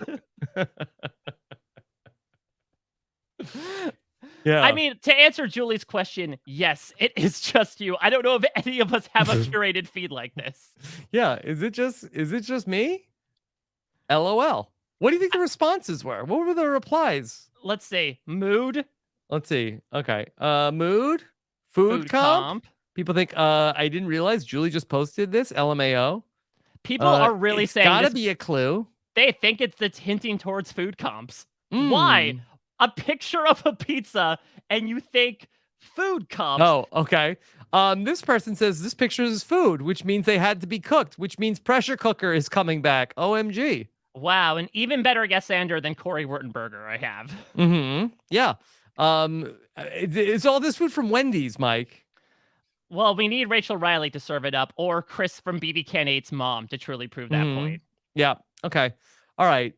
Yeah. I mean, to answer Julie's question, yes, it is just you. I don't know if any of us have a curated feed like this. Yeah. Is it just me? LOL. What do you think the responses were? What were the replies? Let's see. Mood. Let's see. Okay. Mood. Food comp. People think I didn't realize Julie just posted this. LMAO. People are really saying gotta this, be a clue. They think it's hinting towards food comps. Why? A picture of a pizza and you think food comps. Oh, okay. This person says this picture is food, which means they had to be cooked, which means pressure cooker is coming back. OMG. Wow, an even better guessander than Corey Wurtenberger I have. Yeah. Is all this food from Wendy's, Mike? Well, we need Rachel Riley to serve it up, or Chris from BB Can 8's mom to truly prove that point. Yeah. Okay. All right.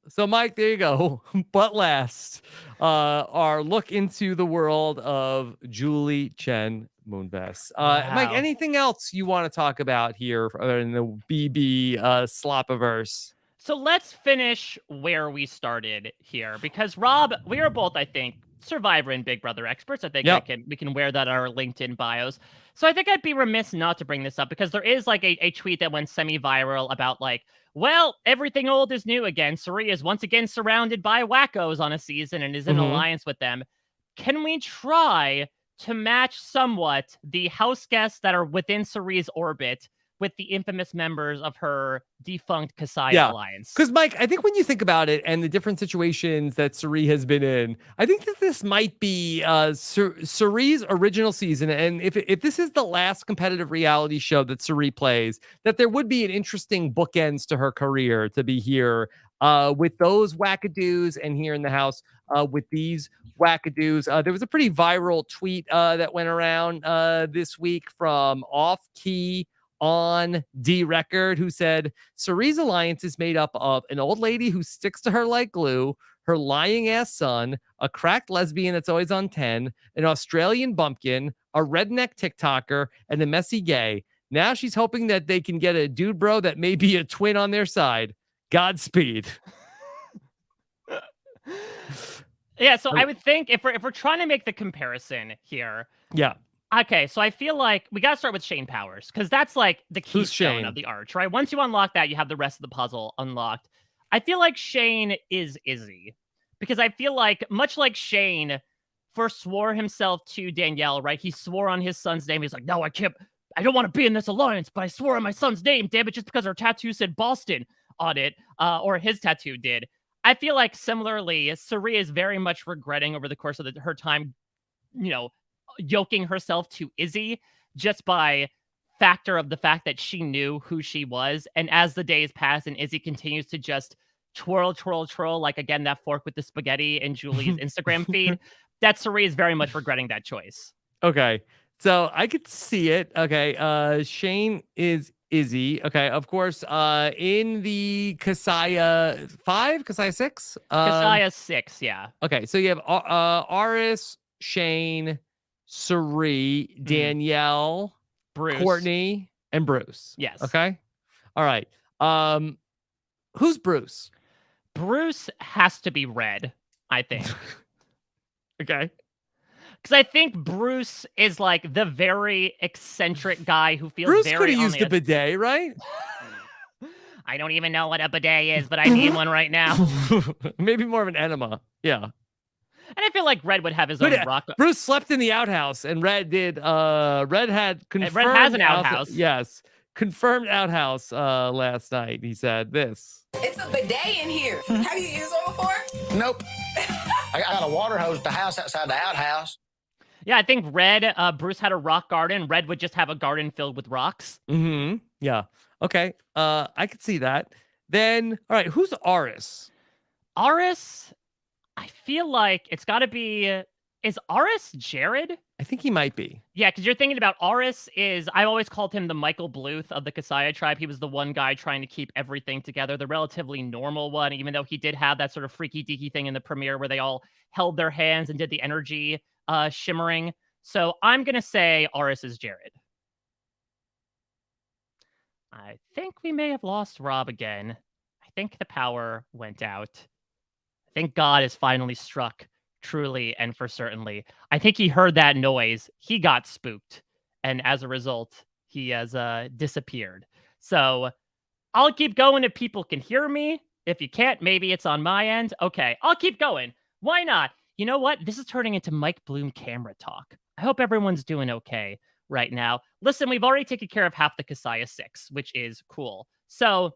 So Mike, there you go. But last, our look into the world of Julie Chen Moonves. Mike, anything else you want to talk about here in the BB Slopiverse? So let's finish where we started here, because Rob, we are both, I think, Survivor and Big Brother experts. I think we can wear that on our LinkedIn bios. So I think I'd be remiss not to bring this up, because there is like a tweet that went semi-viral about like, well, everything old is new again. Cirie is once again surrounded by wackos on a season and is in alliance with them. Can we try to match somewhat the house guests that are within Cirie's orbit with the infamous members of her defunct Kasaya alliance? Because, Mike, I think when you think about it and the different situations that Cirie has been in, I think that this might be Cirie's original season. And if this is the last competitive reality show that Cirie plays, that there would be an interesting bookends to her career to be here with those wackadoos and here in the house with these wackadoos. There was a pretty viral tweet that went around this week from Off-Key on D Record, who said Cirie's alliance is made up of an old lady who sticks to her like glue, her lying ass son, a cracked lesbian that's always on 10, an Australian bumpkin, a redneck TikToker, and a messy gay. Now she's hoping that they can get a dude bro that may be a twin on their side. Godspeed. Yeah, so I would think if we're trying to make the comparison here. Yeah. Okay, so I feel like we got to start with Shane Powers, because that's like the keystone of the arch, right? Once you unlock that, you have the rest of the puzzle unlocked. I feel like Shane is Izzy, because I feel like, much like Shane forswore himself to Danielle, right? He swore on his son's name. He's like, no, I don't want to be in this alliance, but I swore on my son's name, damn it, just because her tattoo said Boston on it, or his tattoo did. I feel like similarly, Cirie is very much regretting over the course of her time, yoking herself to Izzy just by factor of the fact that she knew who she was. And as the days pass and Izzy continues to just twirl, like, again, that fork with the spaghetti in Julie's Instagram feed, that Cirie is very much regretting that choice. Okay. So I could see it. Okay. Shane is Izzy. Okay. Of course, in the Kasaya 5, Kasaya 6? Kasaya 6, yeah. Okay. So you have Aris, Shane, Cirie, Danielle, Bruce, Courtney, and Bruce. Yes. Okay. All right. Who's Bruce? Bruce has to be Red, I think. Okay. Because I think Bruce is like the very eccentric guy who feels Bruce very could have used a bidet, right? I don't even know what a bidet is, but I need one right now. Maybe more of an enema. Yeah. And I feel like Red would have his own rock. Bruce slept in the outhouse, and Red did. Red had confirmed. Red has an outhouse. Yes, confirmed outhouse last night. He said this. It's a bidet in here. Have you used one before? Nope. I got a water hose at the house outside the outhouse. Yeah, I think Bruce had a rock garden. Red would just have a garden filled with rocks. Yeah. Okay. I could see that. Then, all right. Who's Aris? Aris, I feel like it's got to be. Is Aris Jared? I think he might be. Yeah, because you're thinking about Aris I always called him the Michael Bluth of the Kasaya tribe. He was the one guy trying to keep everything together, the relatively normal one, even though he did have that sort of freaky deaky thing in the premiere where they all held their hands and did the energy shimmering. So I'm going to say Aris is Jared. I think we may have lost Rob again. I think the power went out. I think God has finally struck. Truly and for certainly. I think he heard that noise. He got spooked. And as a result, he has disappeared. So I'll keep going if people can hear me. If you can't, maybe it's on my end. Okay, I'll keep going. Why not? You know what? This is turning into Mike Bloom camera talk. I hope everyone's doing okay right now. Listen, we've already taken care of half the Kasaya 6, which is cool. So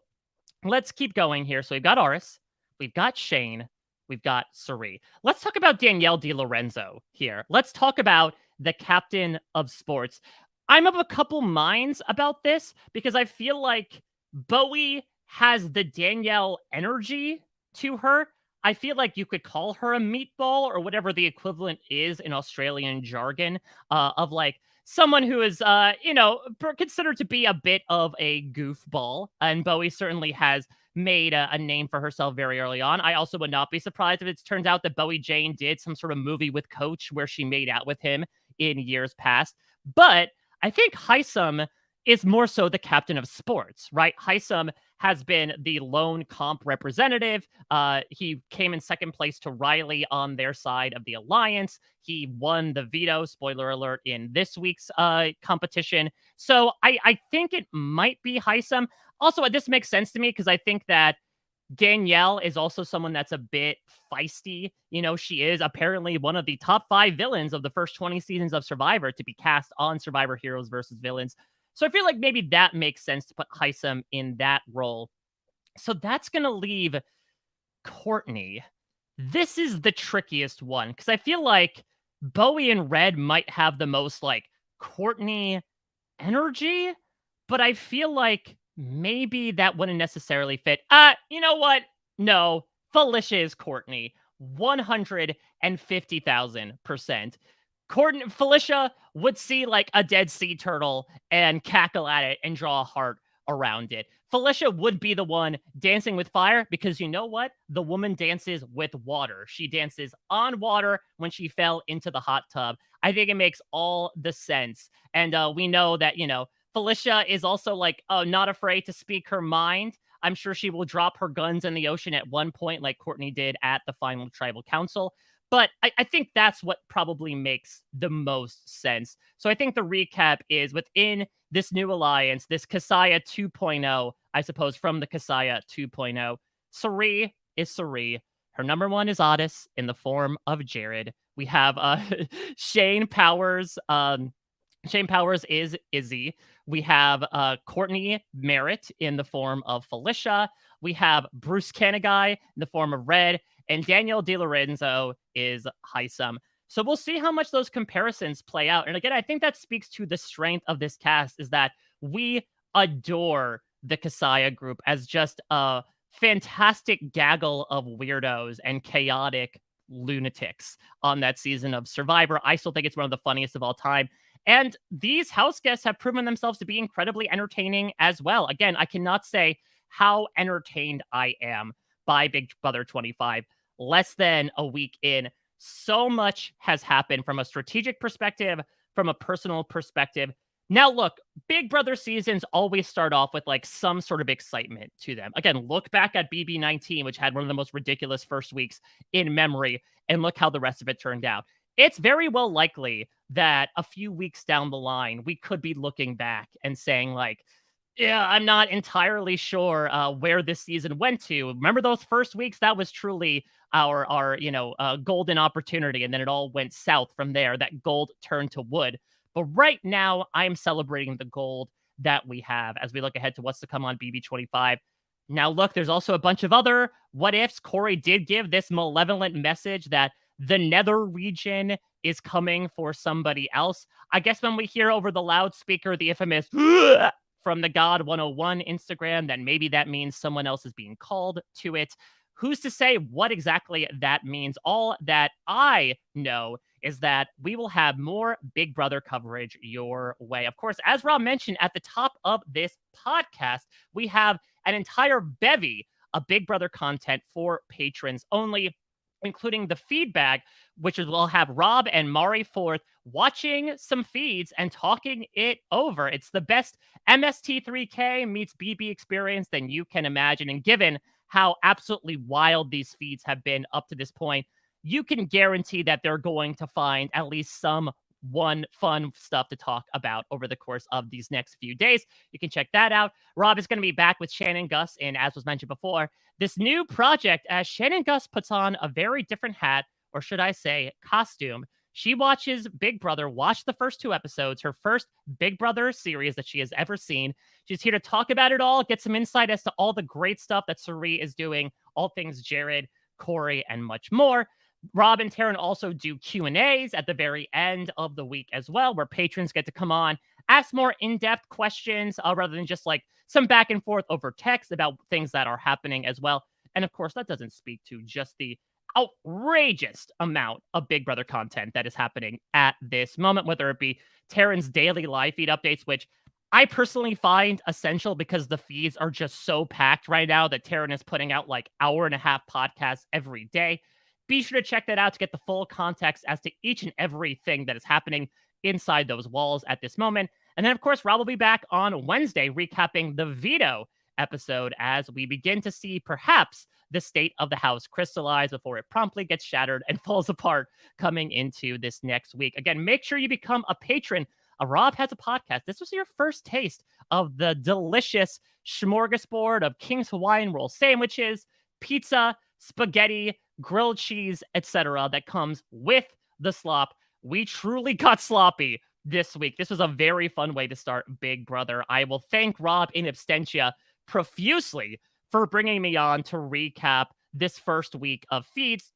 let's keep going here. So we've got Aris. We've got Shane. We've got Cirie. Let's talk about Danielle DiLorenzo here. Let's talk about the captain of sports. I'm of a couple minds about this because I feel like Bowie has the Danielle energy to her. I feel like you could call her a meatball or whatever the equivalent is in Australian jargon of like someone who is, considered to be a bit of a goofball. And Bowie certainly has made a name for herself very early on. I also would not be surprised if it turns out that Bowie Jane did some sort of movie with Coach where she made out with him in years past. But I think Hisam is more so the captain of sports, right? Hisam has been the lone comp representative. He came in second place to Riley on their side of the alliance. He won the veto, spoiler alert, in this week's competition. So I think it might be Hisam. Also, this makes sense to me because I think that Danielle is also someone that's a bit feisty. You know, she is apparently one of the top 5 villains of the first 20 seasons of Survivor to be cast on Survivor Heroes versus Villains. So I feel like maybe that makes sense to put Hisam in that role. So that's going to leave Courtney. This is the trickiest one because I feel like Bowie and Red might have the most like Courtney energy, but I feel like maybe that wouldn't necessarily fit. You know what? No, Felicia is Courtney. 150,000%. Felicia would see like a dead sea turtle and cackle at it and draw a heart around it. Felicia would be the one dancing with fire because you know what? The woman dances with water. She dances on water when she fell into the hot tub. I think it makes all the sense. And we know that, Felicia is also like, not afraid to speak her mind. I'm sure she will drop her guns in the ocean at one point like Courtney did at the final tribal council. But I think that's what probably makes the most sense. So I think the recap is within this new alliance, this Kasaya 2.0, I suppose, from the Kasaya 2.0, Cirie is Cirie. Her number 1 is Otis in the form of Jared. We have Shane Powers. Shane Powers is Izzy. We have Courtney Merritt in the form of Felicia. We have Bruce Canagai in the form of Red. And Danielle DiLorenzo is Hisam. So we'll see how much those comparisons play out. And again, I think that speaks to the strength of this cast is that we adore the Kasaya group as just a fantastic gaggle of weirdos and chaotic lunatics on that season of Survivor. I still think it's one of the funniest of all time. And these house guests have proven themselves to be incredibly entertaining as well. Again, I cannot say how entertained I am by Big Brother 25. Less than a week in, so much has happened from a strategic perspective, from a personal perspective. Now, look, Big Brother seasons always start off with like some sort of excitement to them. Again, look back at BB19, which had one of the most ridiculous first weeks in memory, and look how the rest of it turned out. It's very well likely that a few weeks down the line, we could be looking back and saying like, yeah, I'm not entirely sure where this season went to. Remember those first weeks? That was truly our golden opportunity. And then it all went south from there. That gold turned to wood. But right now, I'm celebrating the gold that we have as we look ahead to what's to come on BB25. Now, look, there's also a bunch of other what ifs. Corey did give this malevolent message that the nether region is coming for somebody else. I guess when we hear over the loudspeaker the infamous from the God 101 Instagram, then maybe that means someone else is being called to it. who's to say what exactly that means? All that I know is that we will have more Big Brother coverage your way. Of course, as Rob mentioned at the top of this podcast, we have an entire bevy of Big Brother content for patrons only, including the feedback, which will have Rob and Mari Forth watching some feeds and talking it over. It's the best MST3K meets BB experience than you can imagine. And given how absolutely wild these feeds have been up to this point, you can guarantee that they're going to find at least some fun stuff to talk about over the course of these next few days. You can check that out. Rob is going to be back with Shannon Gus in, as was mentioned before, this new project as Shannon Gus puts on a very different hat, or should I say costume. She watches Big Brother, watched the first 2 episodes, her first Big Brother series that she has ever seen. She's here to talk about it all, get some insight as to all the great stuff that Cirie is doing, all things Jared, Corey, and much more. Rob and Taryn also do Q&As at the very end of the week as well, where patrons get to come on, ask more in-depth questions rather than just like some back and forth over text about things that are happening as well. And of course, that doesn't speak to just the outrageous amount of Big Brother content that is happening at this moment, whether it be Taryn's daily live feed updates, which I personally find essential because the feeds are just so packed right now that Taryn is putting out like 1.5-hour podcasts every day. Be sure to check that out to get the full context as to each and everything that is happening inside those walls at this moment. And then, of course, Rob will be back on Wednesday recapping the veto episode as we begin to see perhaps the state of the house crystallize before it promptly gets shattered and falls apart coming into this next week. Again, make sure you become a patron. Rob has a podcast. This was your first taste of the delicious smorgasbord of King's Hawaiian roll sandwiches, pizza, spaghetti, grilled cheese, etc. that comes with the slop. We truly got sloppy this week. This was a very fun way to start Big Brother. I will thank Rob in absentia profusely for bringing me on to recap this first week of feeds,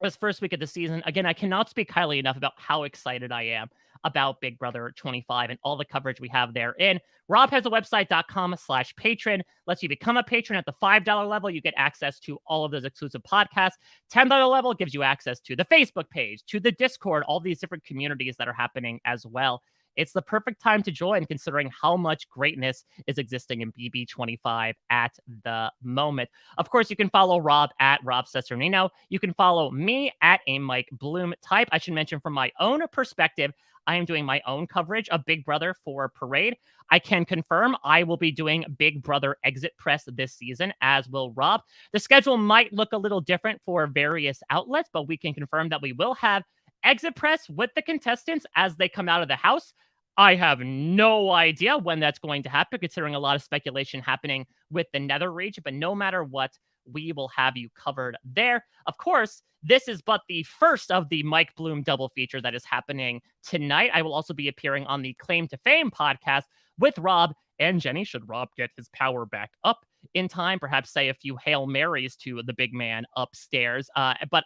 this first week of the season. Again, I cannot speak highly enough about how excited I am about Big Brother 25 and all the coverage we have therein. robhasawebsite.com/patron lets you become a patron at the $5 level. You get access to all of those exclusive podcasts. $10 level gives you access to the Facebook page, to the Discord, all these different communities that are happening as well. It's the perfect time to join considering how much greatness is existing in BB25 at the moment. Of course, you can follow Rob at Rob Cesternino. You can follow me at a Mike Bloom type. I should mention from my own perspective, I am doing my own coverage of Big Brother for Parade. I can confirm I will be doing Big Brother Exit Press this season, as will Rob. The schedule might look a little different for various outlets, but we can confirm that we will have Exit Press with the contestants as they come out of the house. I have no idea when that's going to happen, considering a lot of speculation happening with the Nether region, but no matter what, we will have you covered there. Of course, this is but the first of the Mike Bloom double feature that is happening tonight. I will also be appearing on the Claim to Fame podcast with Rob and Jenny, should Rob get his power back up in time, perhaps say a few Hail Marys to the big man upstairs. But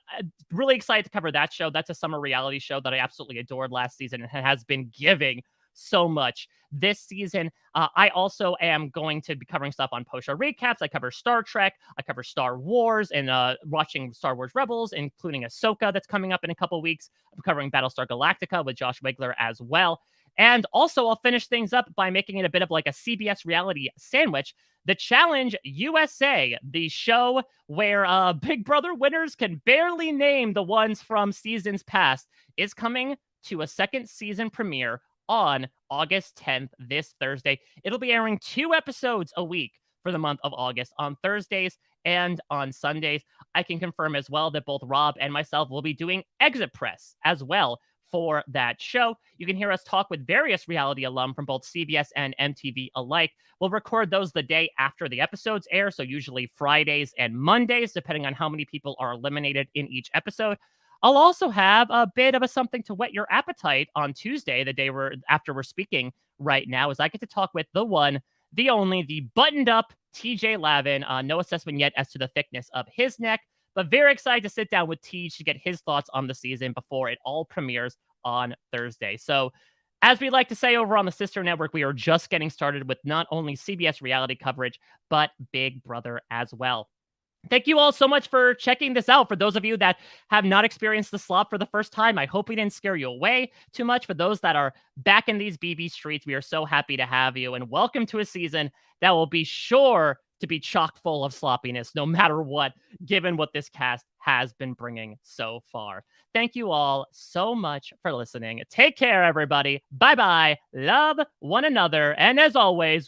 really excited to cover that show. That's a summer reality show that I absolutely adored last season and has been giving so much this season. I also am going to be covering stuff on post-show recaps. I cover Star Trek, I cover Star Wars, and watching Star Wars Rebels, including Ahsoka that's coming up in a couple weeks. I'm covering Battlestar Galactica with Josh Wigler as well. And also, I'll finish things up by making it a bit of like a CBS reality sandwich. The Challenge USA, the show where Big Brother winners can barely name the ones from seasons past, is coming to a second season premiere on August 10th, this Thursday. It'll be airing 2 episodes a week for the month of August on Thursdays and on Sundays. I can confirm as well that both Rob and myself will be doing Exit Press as well for that show. You can hear us talk with various reality alum from both CBS and MTV alike. We'll record those the day after the episodes air, so usually Fridays and Mondays, depending on how many people are eliminated in each episode. I'll also have a bit of a something to whet your appetite on Tuesday, the day after we're speaking right now, as I get to talk with the one, the only, the buttoned up TJ Lavin. No assessment yet as to the thickness of his neck, but very excited to sit down with TJ to get his thoughts on the season before it all premieres on Thursday. So as we like to say over on the sister network, we are just getting started with not only CBS reality coverage, but Big Brother as well. Thank you all so much for checking this out. For those of you that have not experienced the slop for the first time, I hope we didn't scare you away too much. For those that are back in these BB streets, we are so happy to have you. And welcome to a season that will be sure to be chock full of sloppiness, no matter what, given what this cast has been bringing so far. Thank you all so much for listening. Take care, everybody. Bye-bye. Love one another. And as always...